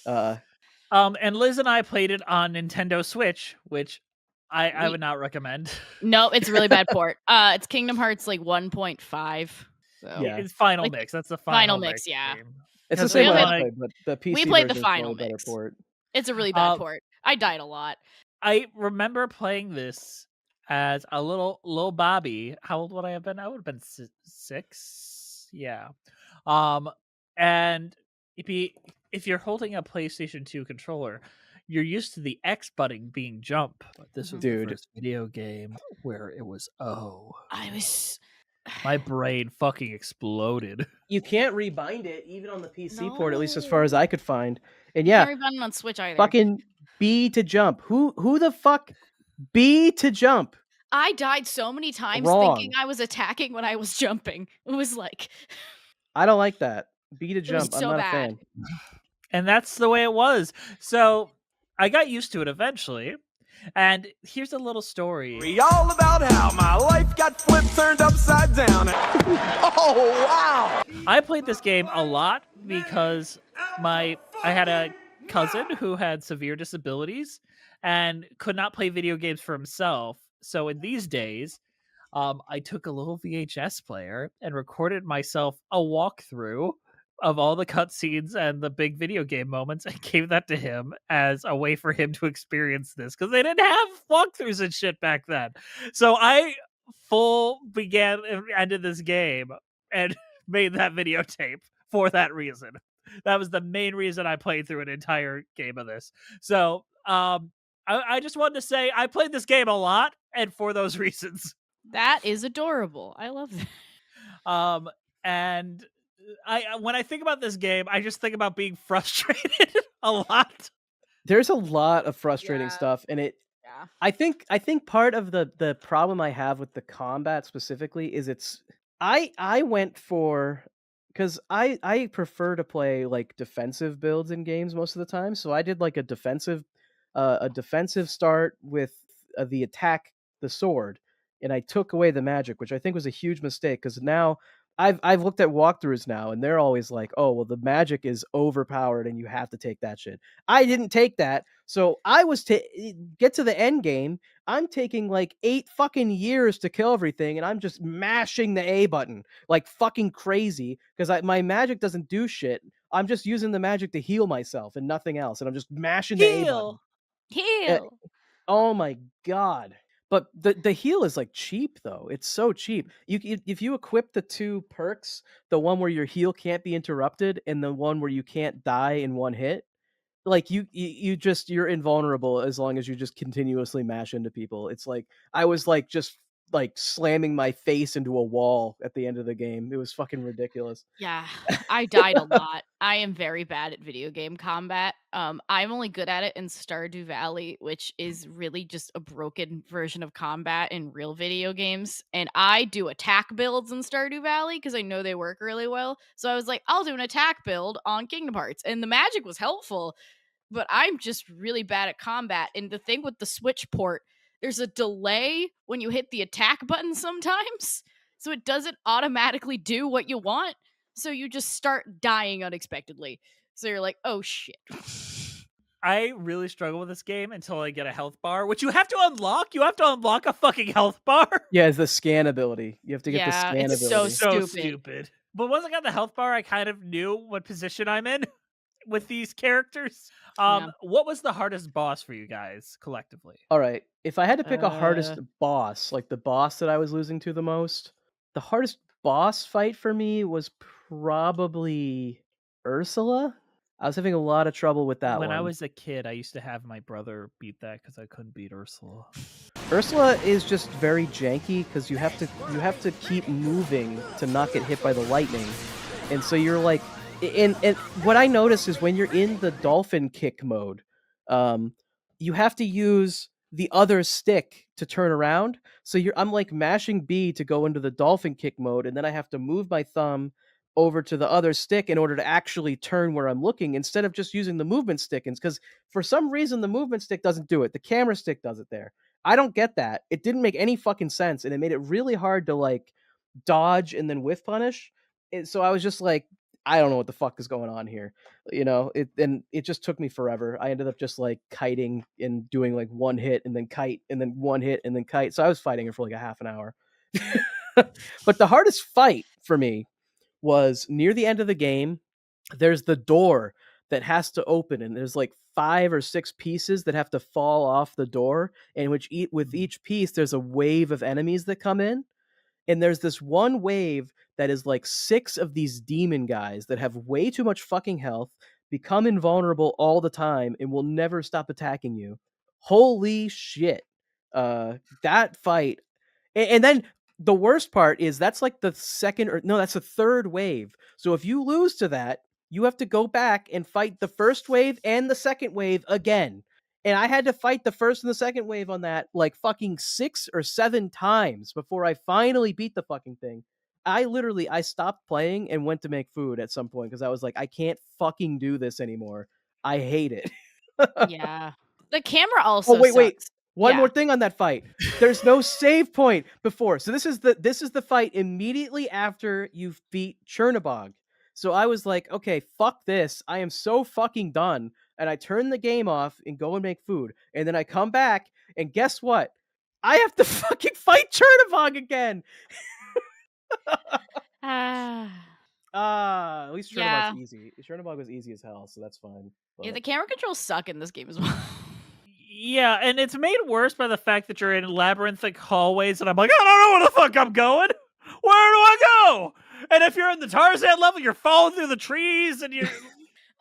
And Liz and I played it on Nintendo Switch, which I We- would not recommend. No, it's a really bad port. It's Kingdom Hearts like 1.5. So Yeah. It's Final Like, Mix. That's the Final Final Mix, yeah. It's game. the Because same we one I only- played, but the PC played the version is final probably a better mix. port. It's a really bad port. I died a lot. I remember playing this as a little Bobby. How old would I have been? I would have been 6. Yeah. And if you're holding a PlayStation 2 controller, you're used to the X button being jump. But this was the Dude. first video game where it was I was. my brain fucking exploded. You can't rebind it even on the PC port, at least as far as I could find. And yeah, Can't rebound it on Switch either. fucking B to jump. Who the fuck B to jump? I died so many times Wrong. thinking I was attacking when I was jumping. It was like I don't like that. B to was jump. I'm so not bad. a fan. And that's the way it was. So I got used to it eventually. And here's a little story. All about how my life got flipped, turned upside down. Oh, wow. I played this game a lot because I had a cousin who had severe disabilities and could not play video games for himself. So in these days, I took a little VHS player and recorded myself a walkthrough of all the cutscenes and the big video game moments and gave that to him as a way for him to experience this because they didn't have walkthroughs and shit back then. So I ended this game and made that videotape for that reason. That was the main reason I played through an entire game of this. So I just wanted to say I played this game a lot and for those reasons. that is adorable. I love that. And when I think about this game, I just think about being frustrated a lot. There's a lot of frustrating Yeah. stuff, and it. Yeah. I think part of the problem I have with the combat specifically is I went for, because I prefer to play like defensive builds in games most of the time, so I did like a defensive start with the attack, the sword, and I took away the magic, which I think was a huge mistake because now I've looked at walkthroughs now and they're always like, oh well, the magic is overpowered and you have to take that shit. I didn't take that, so I was to get to the end game. I'm taking like 8 fucking years to kill everything, and I'm just mashing the A button like fucking crazy because my magic doesn't do shit. I'm just using the magic to heal myself and nothing else, and I'm just mashing the A button. Heal. Oh my god. But the heal is like cheap though. It's so cheap. If you equip the 2 perks, the one where your heal can't be interrupted and the one where you can't die in one hit, like you're invulnerable as long as you just continuously mash into people. It's like I was like just like slamming my face into a wall at the end of the game. It was fucking ridiculous. Yeah, I died a lot. I am very bad at video game combat. I'm only good at it in Stardew Valley, which is really just a broken version of combat in real video games. And I do attack builds in Stardew Valley because I know they work really well. So I was like, I'll do an attack build on Kingdom Hearts. And the magic was helpful, but I'm just really bad at combat. And the thing with the Switch port, there's a delay when you hit the attack button sometimes. So it doesn't automatically do what you want. So you just start dying unexpectedly. So you're like, oh shit. I really struggle with this game until I get a health bar, which you have to unlock. You have to unlock a fucking health bar. Yeah, it's the scan ability. You have to get the Yeah, scan it's ability. So Stupid. stupid. But once I got the health bar, I kind of knew what position I'm in with these characters. Yeah. What was the hardest boss for you guys collectively? All right. If I had to pick a hardest boss, like the boss that I was losing to the most, the hardest boss fight for me was probably Ursula. I was having a lot of trouble with that When one. I was a kid, I used to have my brother beat that because I couldn't beat Ursula. Ursula is just very janky because you have to keep moving to not get hit by the lightning, and so you're like, and what I notice is when you're in the dolphin kick mode, you have to use the other stick to turn around. So I'm like mashing B to go into the dolphin kick mode, and then I have to move my thumb over to the other stick in order to actually turn where I'm looking instead of just using the movement stick. And because for some reason the movement stick doesn't do it, the camera stick does it there. I don't get that. It didn't make any fucking sense, and it made it really hard to like dodge and then whiff punish. So I was just like, I don't know what the fuck is going on here, and it just took me forever. I ended up just like kiting and doing like one hit and then kite and then one hit and then kite. So I was fighting her for like a half an hour. But the hardest fight for me was near the end of the game. There's the door that has to open, and there's like 5 or 6 pieces that have to fall off the door, and with each piece there's a wave of enemies that come in. And there's this one wave that is like 6 of these demon guys that have way too much fucking health, become invulnerable all the time, and will never stop attacking you. Holy shit. That fight. And then the worst part is that's like the that's the third wave. So if you lose to that, you have to go back and fight the first wave and the second wave again. And I had to fight the first and the second wave on that like fucking 6 or 7 times before I finally beat the fucking thing. I stopped playing and went to make food at some point because I was like, I can't fucking do this anymore. I hate it. Yeah. The camera also wait. sucks. One Yeah. more thing on that fight. There's no save point before. So this is the fight immediately after you've beat Chernobog. So I was like, okay, fuck this. I am so fucking done. And I turn the game off and go and make food. And then I come back and guess what? I have to fucking fight Chernobog again. At least Chernobog's Yeah. easy. Chernobog was easy as hell, so that's fine. Yeah, But- the camera controls suck in this game as well. Yeah, and it's made worse by the fact that you're in labyrinthic hallways, and I'm like, I don't know where the fuck I'm going. Where do I go? And if you're in the Tarzan level, you're falling through the trees, and you're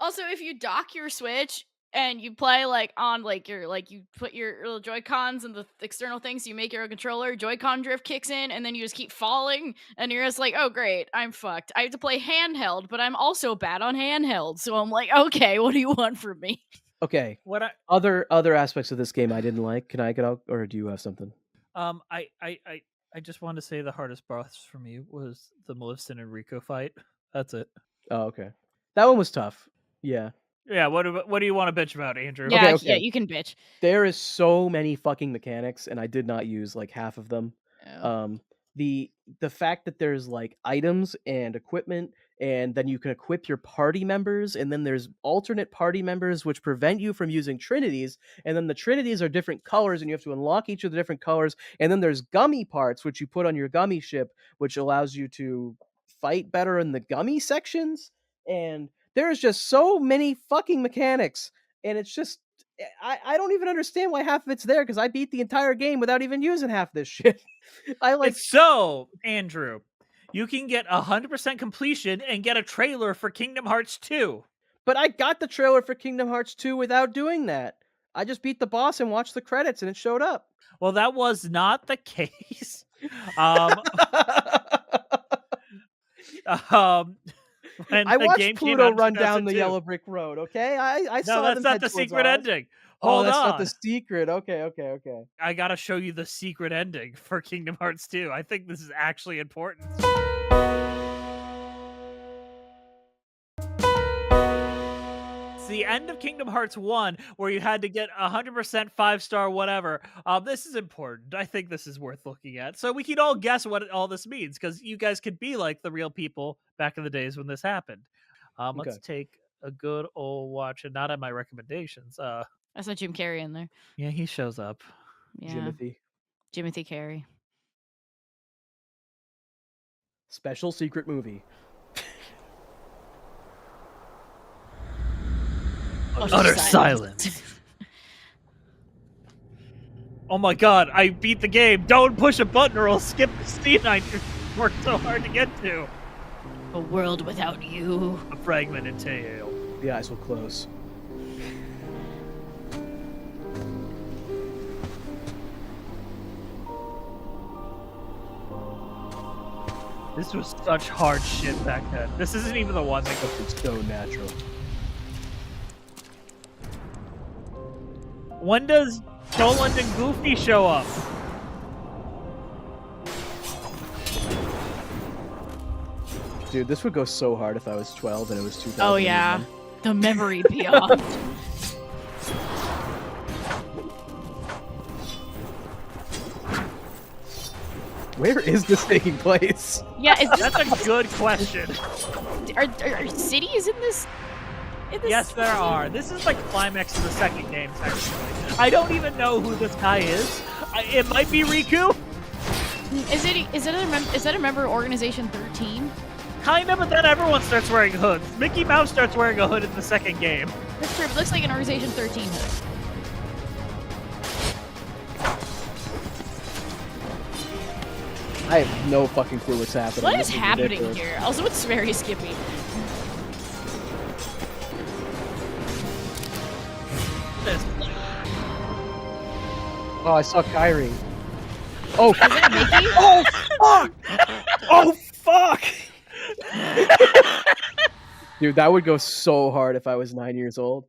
Also, if you dock your Switch and you play like on like you put your little Joy-Cons and the external things, you make your own controller, Joy-Con drift kicks in, and then you just keep falling, and you're just like, oh great, I'm fucked. I have to play handheld, but I'm also bad on handheld, so I'm like, okay, what do you want from me? Okay. what I Other aspects of this game I didn't like. Can I get out, or do you have something? I just wanted to say the hardest boss for me was the Maleficent and Rico fight. That's it. Oh, okay. That one was tough. Yeah. Yeah, what do you want to bitch about, Andrew? Yeah, okay. yeah, you can bitch. There is so many fucking mechanics, and I did not use like half of them. Oh. The fact that there's like items and equipment, and then you can equip your party members, and then there's alternate party members which prevent you from using trinities, and then the trinities are different colors, and you have to unlock each of the different colors, and then there's gummy parts which you put on your gummy ship, which allows you to fight better in the gummy sections, and there's just so many fucking mechanics, and it's just I don't even understand why half of it's there because I beat the entire game without even using half this shit. I like It's so, Andrew, you can get 100% completion and get a trailer for Kingdom Hearts 2. But I got the trailer for Kingdom Hearts 2 without doing that. I just beat the boss and watched the credits and it showed up. Well, that was not the case. When I the watched game came Pluto out in run down the 2002. yellow brick road, okay? I saw No, that's them not head the towards secret Oz. ending. Oh, Hold that's on. not the secret. Okay. I gotta show you the secret ending for Kingdom Hearts 2. I think this is actually important. It's the end of Kingdom Hearts 1 where you had to get 100% 5-star whatever. This is important. I think this is worth looking at. So we can all guess what all this means because you guys could be like the real people back in the days when this happened. Let's take a good old watch and not at my recommendations. That's not Jim Carrey in there. Yeah, he shows up. Yeah, Jimothy. Carrey. Special secret movie. Utter silence. Oh my god, I beat the game. Don't push a button or I'll skip the scene I worked so hard to get to. A world without you. A fragmented tale. The eyes will close. This was such hard shit back then. This isn't even the one that goes. It's so natural. When does Toland and Goofy show up? Dude, this would go so hard if I was 12 and it was 2000. Oh yeah, the memory beyond. Where is this taking place? Yeah, is this That's a good question. are cities in this? Yes, there are. This is like climax of the second game, actually. I don't even know who this guy is. It might be Riku. Is that a member of Organization 13? Kind of, but then everyone starts wearing hoods. Mickey Mouse starts wearing a hood in the second game. That's true. It looks like an Organization 13 hood. I have no fucking clue what's happening. What This is happening ridiculous. here? Also, it's very skippy. Oh, I saw Kyrie. Oh, Is that Mickey? oh fuck! Oh fuck! Dude, that would go so hard if I was 9 years old.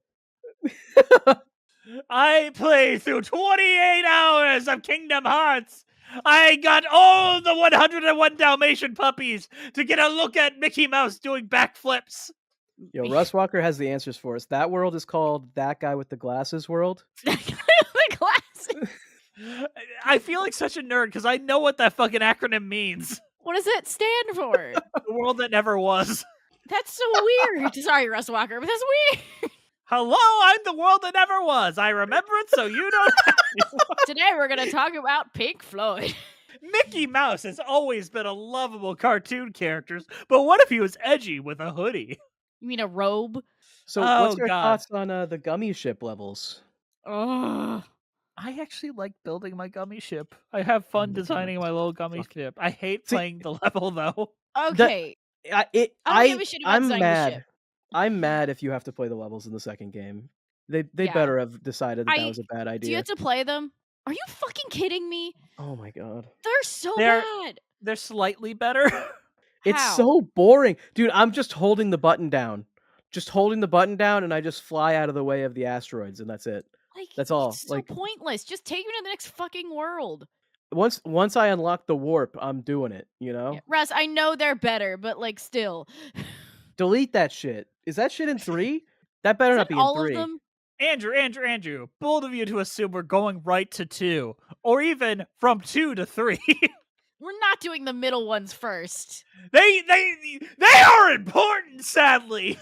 I played through 28 hours of Kingdom Hearts. I got all the 101 Dalmatian puppies to get a look at Mickey Mouse doing backflips. Yo, Russ Walker has the answers for us. That world is called That Guy with the Glasses World. The glasses. I feel like such a nerd because I know what that fucking acronym means. What does that stand for? The world that never was. That's so weird. Sorry, Russ Walker, but that's weird. Hello, I'm the world that never was. I remember it, so you don't have to. Today we're going to talk about Pink Floyd. Mickey Mouse has always been a lovable cartoon character, but what if he was edgy with a hoodie? You mean a robe? So, Oh, what's your God. thoughts on the gummy ship levels? Ugh. I actually like building my gummy ship. I have fun designing my little gummy ship. I hate See- playing the level, though. Okay. I don't give a shit about I'm designing the mad. ship. I'm mad if you have to play the levels in the second game. They Yeah. better have decided that was a bad Do you idea. have to play them? Are you fucking kidding me? Oh my god. They're so They're- bad. They're slightly better. It's How? so boring. Dude, I'm just holding the button down. Just holding the button down and I just fly out of the way of the asteroids and that's it. Like, That's all. It's so Like- pointless. Just take me to the next fucking world. Once I unlock the warp, I'm doing it, you know? Yeah, Russ, I know they're better, but like still. Delete that shit. Is that shit in 3? That better Is not that be all in 3. of them? Andrew, bold of you to assume we're going right to 2, or even from 2 to 3. We're not doing the middle ones first. They are important, sadly.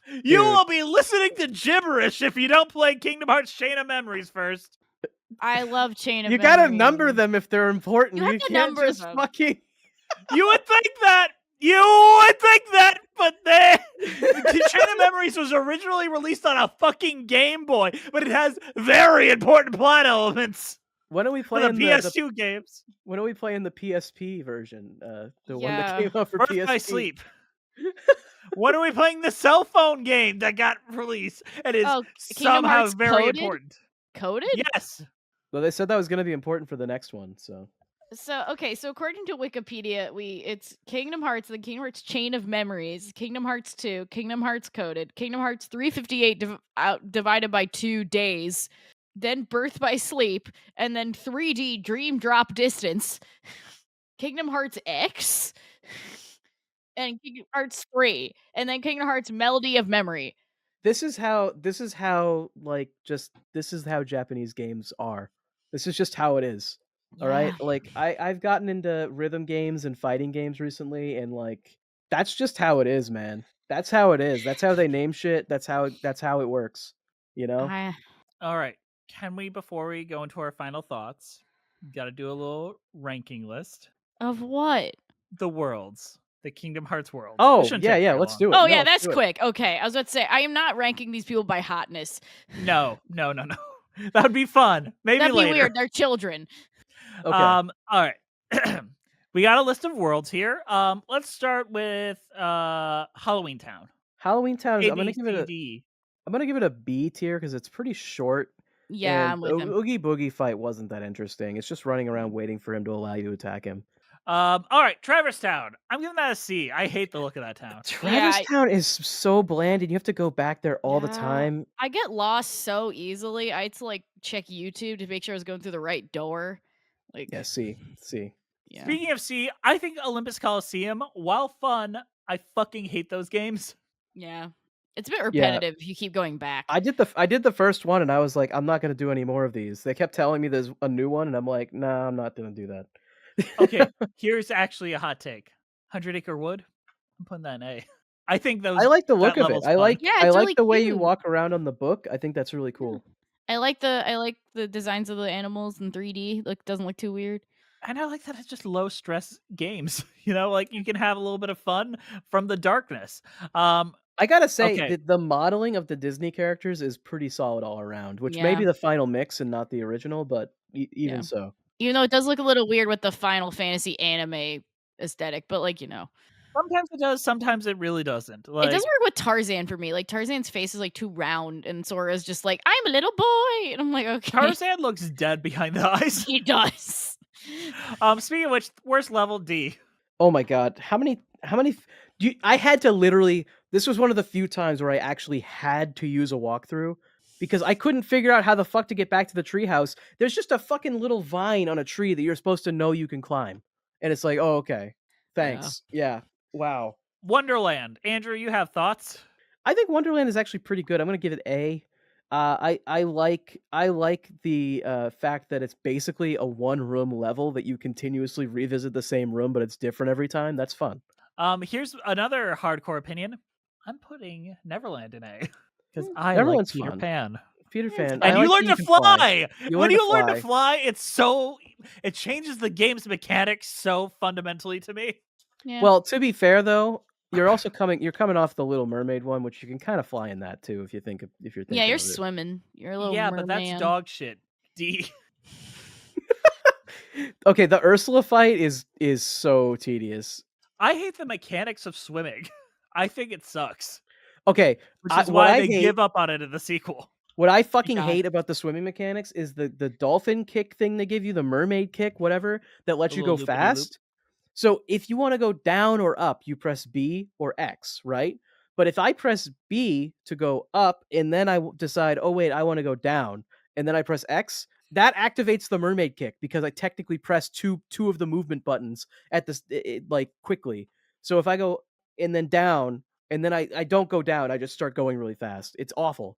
You Dude. will be listening to gibberish if you don't play Kingdom Hearts Chain of Memories first. I love Chain of You gotta Memories. number them if they're important. You have to can't number just them. fucking You would think that. You would think that, but Chain of Memories was originally released on a fucking Game Boy, but it has very important plot elements When are we for the playing PS2 games. when are we playing the PSP version? The one Yeah. that came out for Birth PSP. by Sleep. When are we playing the cell phone game that got released and is Oh, Kingdom somehow Hearts very coded? important? Coded? Yes. Well, they said that was going to be important for the next one. So So according to Wikipedia, it's Kingdom Hearts, the Kingdom Hearts Chain of Memories, Kingdom Hearts 2, Kingdom Hearts Coded, Kingdom Hearts 358 divided by 2 days, then Birth by Sleep, and then 3D Dream Drop Distance, Kingdom Hearts X, and Kingdom Hearts 3, and then Kingdom Hearts Melody of Memory. this is how Japanese games are. This is just how it is. All right, Yeah. like I've gotten into rhythm games and fighting games recently, and like that's just how it is, man. That's how it is. That's how they name shit. That's how it works. You know? I- All right. Can we, before we go into our final thoughts, got to do a little ranking list? Of what? The worlds, the Kingdom Hearts worlds. Oh This shouldn't yeah, take yeah. very Let's long. do it. Oh No, yeah, let's that's do it. quick. Okay, I was about to say I am not ranking these people by hotness. No. That would be fun. Maybe That'd later. be weird. They're children. Okay. All right. We got a list of worlds here. Let's start with Halloween Town. Halloween Town. A, I'm gonna B, give it C, a D. I'm gonna give it a B tier because it's pretty short. Yeah, and I'm with him. Oogie Boogie fight wasn't that interesting. It's just running around waiting for him to allow you to attack him. All right, Traverse Town. I'm giving that a C. I hate the look of that town. Travis Town is so bland, and you have to go back there all the Yeah. time. I get lost so easily. I had to like check YouTube to make sure I was going through the right door. Like, Yeah, see. yeah. Speaking of C, I think Olympus Coliseum, while fun, I fucking hate those games. Yeah. It's a bit repetitive if you keep going back. I did the first one, and I was like, I'm not gonna do any more of these. They kept telling me there's a new one, and I'm like, nah, I'm not gonna do that. Okay, here's actually a hot take. 100 Acre Wood. I'm putting that in A. I think I like the look that of it. level's fun. Yeah, I it's like really the way you cute. walk around on the book. I think that's really Yeah. cool. I like the designs of the animals in 3D. Like, doesn't look too weird. And I like that it's just low stress games. Like you can have a little bit of fun from the darkness. I gotta say Okay. the modeling of the Disney characters is pretty solid all around, which may Yeah. be the final mix and not the original, but even Yeah. so. Even though it does look a little weird with the Final Fantasy anime aesthetic, but Sometimes it does, sometimes it really doesn't. it does work with Tarzan for me. Like Tarzan's face is like too round, and Sora's just like, I'm a little boy, and I'm like, okay. Tarzan looks dead behind the eyes. He does. Speaking of which, worst level D. Oh my god, how many I had to literally this was one of the few times where I actually had to use a walkthrough because I couldn't figure out how the fuck to get back to the treehouse. There's just a fucking little vine on a tree that you're supposed to know you can climb. And it's like, "Oh, okay. Thanks." Yeah. Wow. Wonderland. Andrew, you have thoughts? I think Wonderland is actually pretty good. I'm gonna give it A. I like the fact that it's basically a one room level that you continuously revisit the same room, but it's different every time. That's fun. Here's another hardcore opinion. I'm putting Neverland in A because I Neverland's like Peter fun. Pan. Peter Pan, And you learn to fly. When you learn to fly. fly, it changes the game's mechanics so fundamentally to me. Yeah. Well, to be fair though, you're coming off the Little Mermaid one, which you can kind of fly in that too if you're thinking yeah, you're of it. swimming. You're a little Yeah, merman. but that's dog shit. D. Okay, the Ursula fight is so tedious. I hate the mechanics of swimming. I think it sucks. Okay, Which is why they give up on it in the sequel. What I fucking God. hate about the swimming mechanics is the dolphin kick thing they give you, the mermaid kick, whatever, that lets The you go little loopity-loop. fast. So if you want to go down or up, you press B or X, right? But if I press B to go up and then I decide, oh wait, I want to go down, and then I press X, that activates the mermaid kick because I technically press two of the movement buttons at this like quickly. So if I go and then down and then I don't go down, I just start going really fast. It's awful.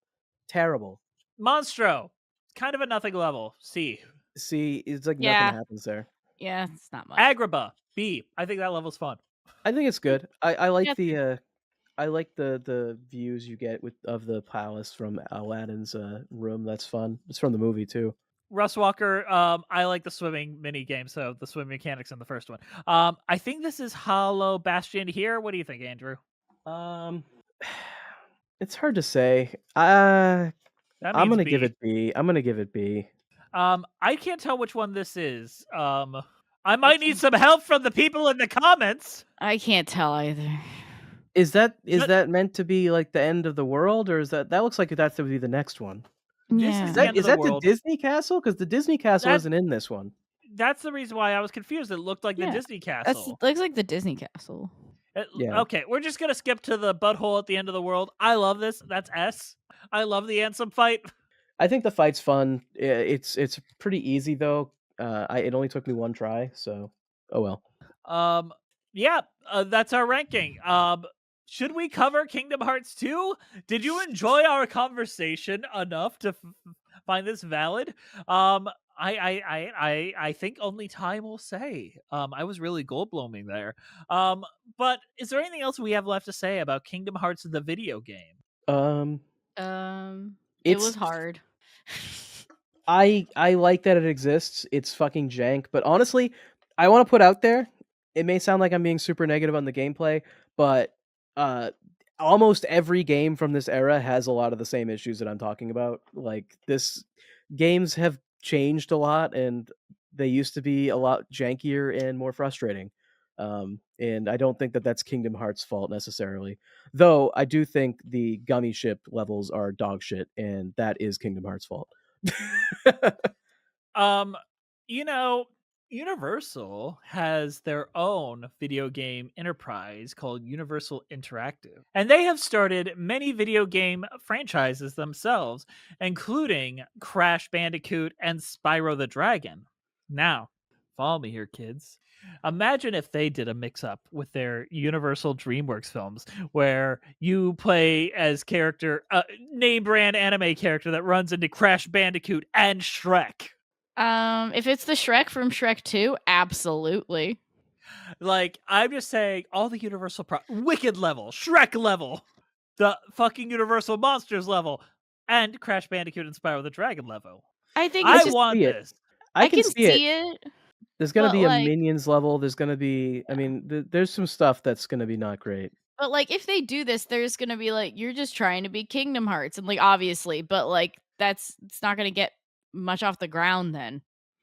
Terrible. Monstro. Kind of a nothing level. C. See, it's like Yeah. nothing happens there. Yeah, it's not much. Agrabah. B. I think that level's fun. I think it's good. I like Yeah, I like the views you get of the palace from Aladdin's room. That's fun. It's from the movie too. Russ Walker, I like the swimming mini game, so the swim mechanics in the first one. I think this is Hollow Bastion here. What do you think, Andrew? It's hard to say. That I'm means gonna B. give it B. I'm gonna give it B. I can't tell which one this is. I might need some help from the people in the comments. I can't tell either. Is that meant to be like the end of the world, or is that looks like that would be the next one? Yeah. is the end Is of the that the world. Disney castle? Because the Disney castle isn't in this one. That's the reason why I was confused. It looked like the Disney castle. Looks like the Disney castle. Yeah. Okay, we're just gonna skip to the butthole at the end of the world. I love this. That's S. I love the Ansem fight. I think the fight's fun. It's pretty easy though. It only took me one try, so oh well. Yeah, that's our ranking. Should we cover Kingdom Hearts 2? Did you enjoy our conversation enough to find this valid? I think only time will say. I was really gold blooming there. But is there anything else we have left to say about Kingdom Hearts the video game? It was hard. I like that it exists. It's fucking jank, but honestly, I want to put out there, it may sound like I'm being super negative on the gameplay, but almost every game from this era has a lot of the same issues that I'm talking about. Like games have changed a lot and they used to be a lot jankier and more frustrating. And I don't think that that's Kingdom Hearts' fault necessarily. Though I do think the gummy ship levels are dog shit, and that is Kingdom Hearts' fault. Universal has their own video game enterprise called Universal Interactive. And they have started many video game franchises themselves, including Crash Bandicoot and Spyro the Dragon. Now, follow me here, kids. Imagine if they did a mix-up with their Universal DreamWorks films, where you play as name brand anime character that runs into Crash Bandicoot and Shrek. If it's the Shrek from Shrek 2, absolutely. Like, I'm just saying, all the Universal Wicked level, Shrek level, the fucking Universal Monsters level, and Crash Bandicoot and Spyro the Dragon level. I think I it's I can just want see it. this. I I can can see it. see it, There's gonna but be a like Minions level. There's gonna be. I mean, there's some stuff that's gonna be not great. but like if they do this, there's gonna be like you're just trying to be Kingdom Hearts, and like obviously, but like it's not gonna get much off the ground then.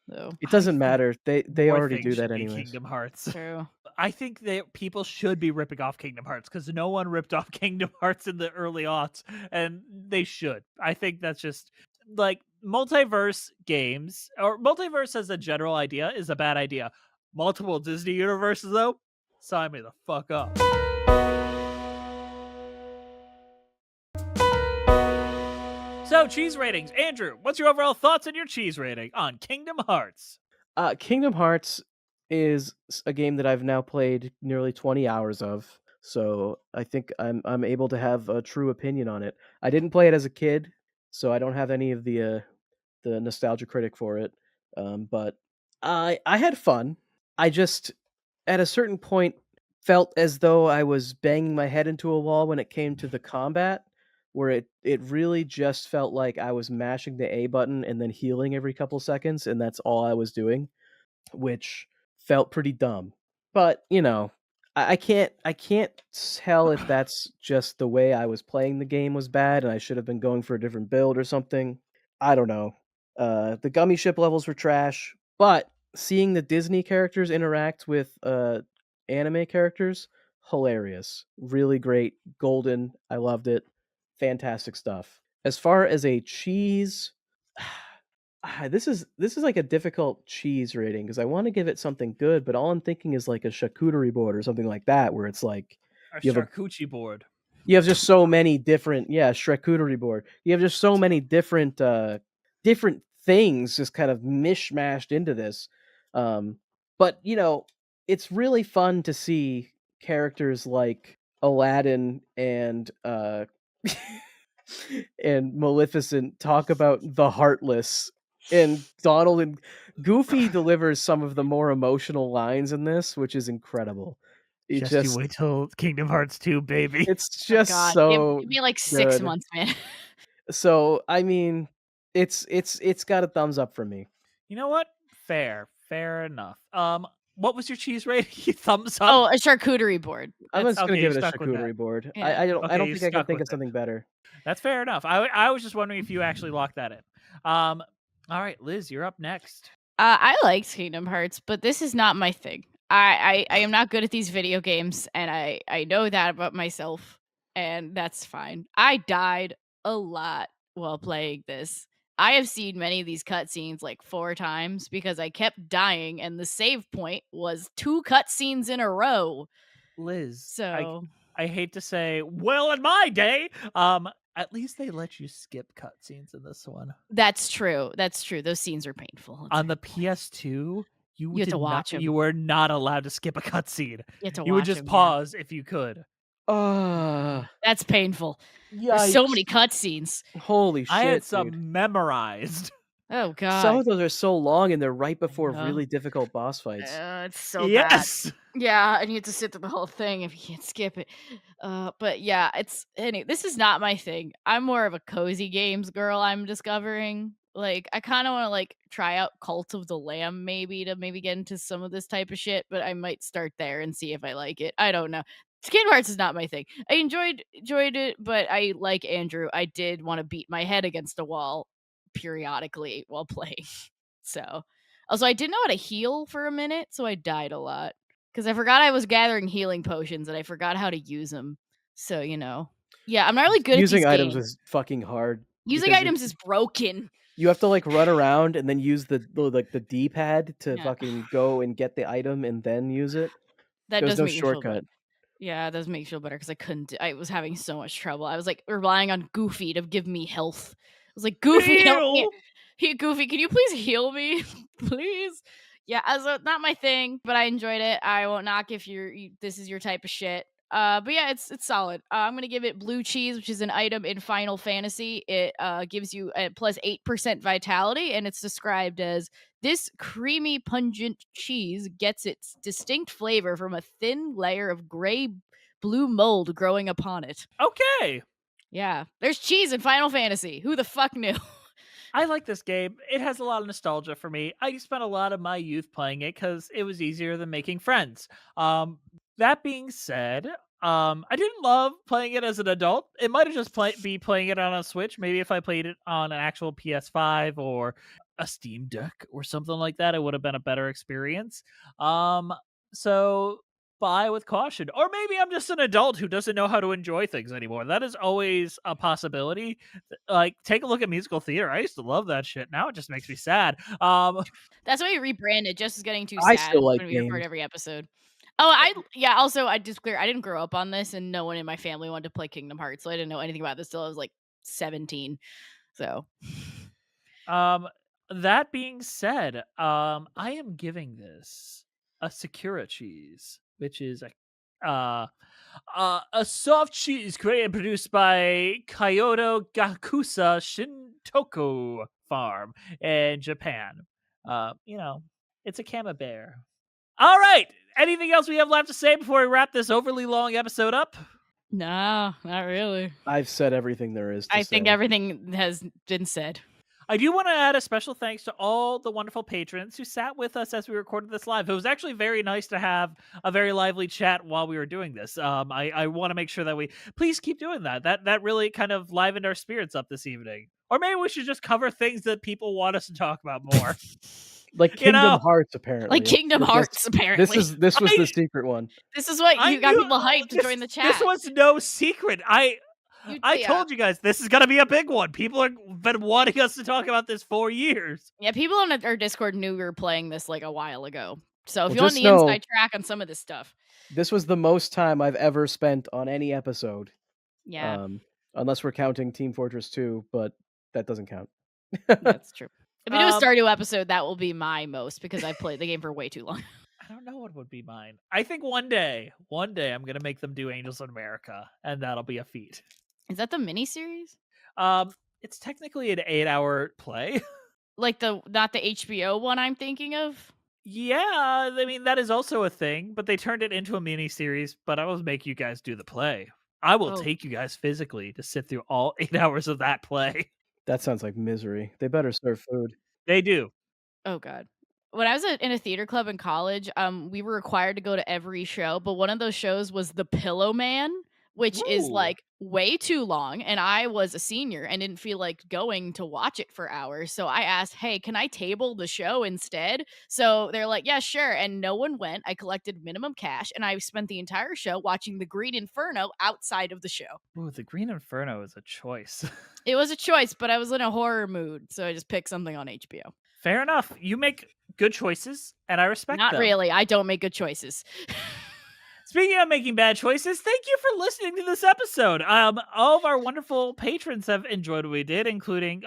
So It I doesn't think matter. They more already things do should that be anyways. Kingdom Hearts. true. I think that people should be ripping off Kingdom Hearts because no one ripped off Kingdom Hearts in the early aughts, and they should. I think that's just like multiverse games or multiverse as a general idea is a bad idea. Multiple Disney universes, though, sign me the fuck up. So, cheese ratings. Andrew, what's your overall thoughts on your cheese rating on Kingdom Hearts? Kingdom Hearts is a game that I've now played nearly 20 hours of, so I think I'm able to have a true opinion on it. I didn't play it as a kid, so I don't have any of the nostalgia critic for it. But I had fun. I just at a certain point felt as though I was banging my head into a wall when it came to the combat, where it really just felt like I was mashing the A button and then healing every couple seconds, and that's all I was doing, which felt pretty dumb. But I can't tell if that's just the way I was playing the game was bad, and I should have been going for a different build or something. I don't know. The gummy ship levels were trash, but seeing the Disney characters interact with anime characters, hilarious. Really great. Golden. I loved it. Fantastic stuff. As far as a cheese, this is like a difficult cheese rating because I want to give it something good, but all I'm thinking is like a charcuterie board or something like that, where it's like A you have a charcuterie board. you have just so many different charcuterie board. You have just so many different different things just kind of mishmashed into this. But it's really fun to see characters like Aladdin and and Maleficent talk about the heartless, and Donald and Goofy delivers some of the more emotional lines in this, which is incredible. It Just you just wait till Kingdom Hearts 2, baby. it's Oh just god, so give me like 6 good. months, man. So I mean, it's got a thumbs up from me. You know what? Fair enough. What was your cheese rating? Thumbs up? Oh, a charcuterie board. I'm That's just gonna okay, give you're it a stuck with that. charcuterie board. Yeah. I don't Okay, think you're I can stuck think with of it. something better. That's fair enough. I was just wondering if you actually locked that in. All right, Liz, you're up next. I liked Kingdom Hearts, but this is not my thing. I am not good at these video games, and I know that about myself, and that's fine. I died a lot while playing this. I have seen many of these cutscenes like 4 times because I kept dying, and the save point was 2 cutscenes in a row. Liz, So I hate to say, well, in my day, at least they let you skip cutscenes in this one. that's true. That's true. Those scenes are painful. On the PS2, you have to did watch not. 'em. You were not allowed to skip a cutscene. You have to You would watch just 'em, yeah. pause if you could. That's painful. Yikes. There's so many cutscenes. Holy shit, I had dude. some memorized. Oh god. Some of those are so long, and they're right before know. really difficult boss fights. It's so bad. Yes. Yeah, and you have to sit through the whole thing if you can't skip it. But yeah, this is not my thing. I'm more of a cozy games girl, I'm discovering. Like, I kind of want to like try out Cult of the Lamb maybe to maybe get into some of this type of shit, but I might start there and see if I like it. I don't know. Kingdom Hearts is not my thing. I enjoyed it, but I like Andrew. I did want to beat my head against a wall periodically while playing. So, also I didn't know how to heal for a minute, so I died a lot because I forgot I was gathering healing potions and I forgot how to use them. So, yeah, I'm not really good Using at these items games. is fucking hard. Using because items is broken. you have to like run around and then use the D-pad to Yeah. fucking go and get the item and then use it. That There's does no make me feel shortcut. bad. Yeah, it does make me feel better because I was having so much trouble. I was like relying on Goofy to give me health. I was like, Goofy, help me. Heal! Hey, Goofy, can you please heal me? Please? Yeah, not my thing, but I enjoyed it. I won't knock if this is your type of shit. But yeah, it's solid. I'm gonna give it blue cheese, which is an item in Final Fantasy. It gives you a plus 8% vitality, and it's described as this creamy, pungent cheese gets its distinct flavor from a thin layer of gray blue mold growing upon it. Okay. Yeah, there's cheese in Final Fantasy. Who the fuck knew? I like this game. It has a lot of nostalgia for me. I spent a lot of my youth playing it because it was easier than making friends. That being said, I didn't love playing it as an adult. It might have just be playing it on a Switch. Maybe if I played it on an actual PS5 or a Steam Deck or something like that, it would have been a better experience. So buy with caution. Or maybe I'm just an adult who doesn't know how to enjoy things anymore. That is always a possibility. Like, take a look at musical theater. I used to love that shit. Now it just makes me sad. That's why we rebranded. Just is getting too I sad still like when we record games. every episode. Oh, also I just clear I didn't grow up on this, and no one in my family wanted to play Kingdom Hearts, so I didn't know anything about this till I was like 17. So That being said, I am giving this a Sakura cheese, which is a soft cheese created and produced by Kyoto Gakusa Shintoko Farm in Japan. It's a camembert. All right. Anything else we have left to say before we wrap this overly long episode up? no, not really. I've said everything there is to I say. think everything has been said. I do want to add a special thanks to all the wonderful patrons who sat with us as we recorded this live. It was actually very nice to have a very lively chat while we were doing this. I want to make sure that we please keep doing that. That really kind of livened our spirits up this evening. Or maybe we should just cover things that people want us to talk about more. Like Kingdom Hearts, apparently. Like Kingdom Hearts, apparently. This was the secret one. This is what you got people hyped to join the chat. This was no secret. I told you guys this is gonna be a big one. People have been wanting us to talk about this for years. Yeah, people on our Discord knew we were playing this like a while ago. So if Well, you want just the know- inside track on some of this stuff, This was the most time I've ever spent on any episode. yeah, Unless we're counting Team Fortress 2, but that doesn't count. that's true. If we do a Stardew episode, that will be my most because I played the game for way too long. I don't know what would be mine. I think one day I'm gonna make them do Angels in America, and that'll be a feat. Is that the miniseries? It's technically an 8-hour play. Like not the HBO one I'm thinking of? Yeah, I mean that is also a thing, but they turned it into a miniseries. But I will make you guys do the play. I will take you guys physically to sit through all 8 hours of that play. That sounds like misery. They better serve food. They do. Oh god. When I was in a theater club in college, we were required to go to every show, but one of those shows was The Pillow Man, which is like way too long, and I was a senior and didn't feel like going to watch it for hours. So I asked, "Hey, can I table the show instead?" So they're like, "Yeah, sure." And no one went. I collected minimum cash, and I spent the entire show watching The Green Inferno outside of the show. Ooh, The Green Inferno is a choice. It was a choice, but I was in a horror mood, so I just picked something on HBO. Fair enough. You make good choices, and I respect them. Not really. I don't make good choices. Speaking of making bad choices, thank you for listening to this episode. All of our wonderful patrons have enjoyed what we did, including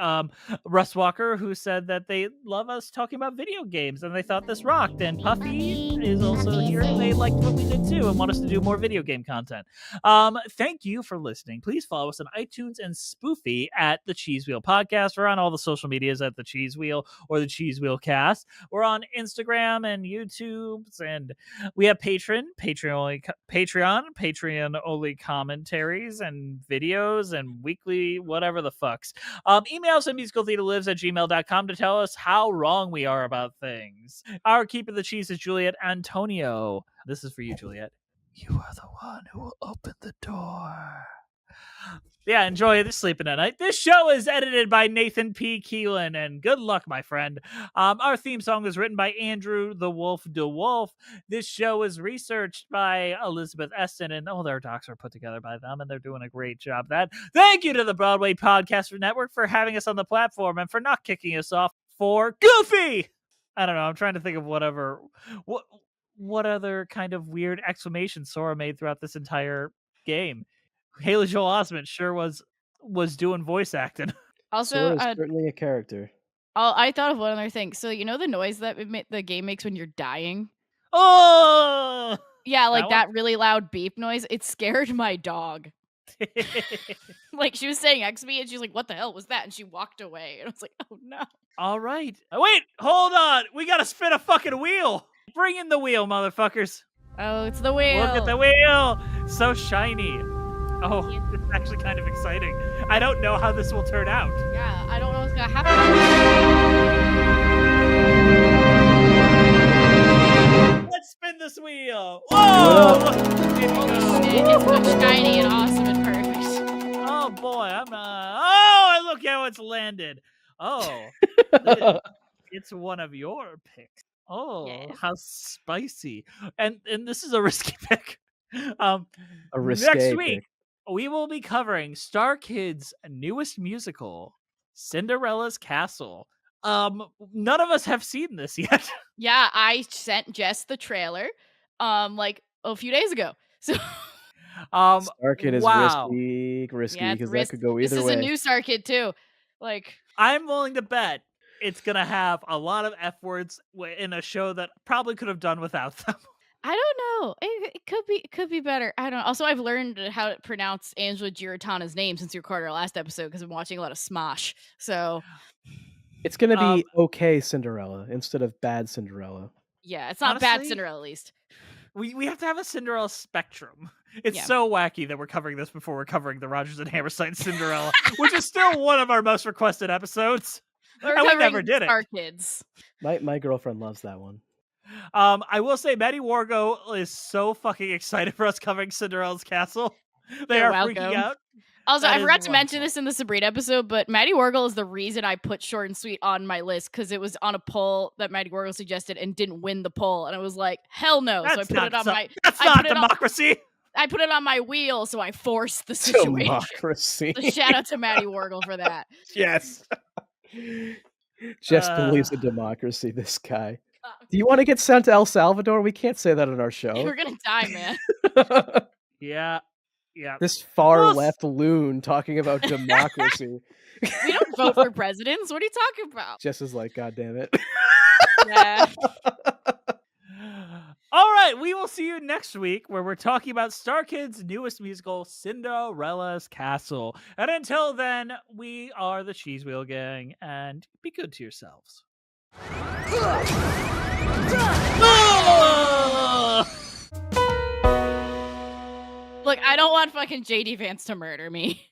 Russ Walker, who said that they love us talking about video games and they thought this rocked. And Puffy is also here and they liked what we did too and want us to do more video game content. Thank you for listening. Please follow us on iTunes and Spoofy at the Cheese Wheel Podcast. We're on all the social medias at the Cheese Wheel or the Cheese Wheel Cast. We're on Instagram and YouTube, and we have Patreon only commentaries and videos and weekly whatever the fucks. Email us at musicaltheaterlives@gmail.com to tell us how wrong we are about things. Our keeper the cheese is Juliet Antonio. This is for you, Juliet. You are the one who will open the door. Yeah, enjoy this sleeping at night. This show is edited by Nathan P. Keelan, and good luck, my friend. Our theme song was written by Andrew the Wolf DeWolf. This show is researched by Elizabeth Eston, and all their docs are put together by them, and they're doing a great job. Thank you to the Broadway Podcast Network for having us on the platform and for not kicking us off for Goofy. I don't know. I'm trying to think of what other kind of weird exclamation Sora made throughout this entire game. Haley Joel Osment sure was doing voice acting. Also, Sora is certainly a character. I thought of one other thing. So you know the noise that the game makes when you're dying? Oh! Yeah, like That that really loud beep noise. It scared my dog. Like she was saying next to me and she's like, what the hell was that? And she walked away. And I was like, oh no. All right. Wait, hold on. We gotta spin a fucking wheel. Bring in the wheel, motherfuckers. Oh, it's the wheel. Look at the wheel. So shiny. Oh, it's actually kind of exciting. I don't know how this will turn out. Yeah, I don't know what's gonna happen. Let's spin this wheel. Whoa! It's so shiny and awesome and perfect. Oh boy, oh, look how it's landed. Oh, it's one of your picks. Oh, Yes. how spicy! And this is a risky pick. A Next risque week pick. we will be covering Star Kids' newest musical, Cinderella's Castle. None of us have seen this yet. Yeah, I sent Jess the trailer, like a few days ago. So, Star Kid is wow. risky yeah, because that could go either this way. is a new Star Kid too. Like, I'm willing to bet it's gonna have a lot of F words in a show that probably could have done without them. I don't know. It could be better. I don't know. Also, I've learned how to pronounce Angela Giratana's name since we recorded our last episode because I'm watching a lot of Smosh. So, It's gonna be okay Cinderella instead of bad Cinderella. yeah, it's not bad Honestly, Cinderella at least. We have to have a Cinderella spectrum. It's Yeah. so wacky that we're covering this before we're covering the Rodgers and Hammerstein Cinderella, which is still one of our most requested episodes. We're And we covering never did it. Star Kids. My girlfriend loves that one. I will say Maddie Wargo is so fucking excited for us covering Cinderella's Castle. They You're are welcome. freaking out. Also, That I is forgot to mention wonderful. this in the Sabrina episode, but Maddie Wargle is the reason I put Short and Sweet on my list because it was on a poll that Maddie Wargle suggested and didn't win the poll, and I was like, hell no! So I That's put not it on so- my. That's I not put it on- democracy. I put it on my wheel, so I forced the situation. Democracy. So shout out to Maddie Wargle for that. Yes. Just believes in democracy, this guy. Do you want to get sent to El Salvador? We can't say that on our show. We're gonna die, man. Yeah. Yeah. This far Well, left loon talking about democracy. We don't vote for presidents. What are you talking about? Jess is like, God damn it. Yeah. All right, we will see you next week where we're talking about Star Kids' newest musical, Cinderella's Castle. And until then, we are the Cheese Wheel Gang, and be good to yourselves. Look, I don't want fucking JD Vance to murder me.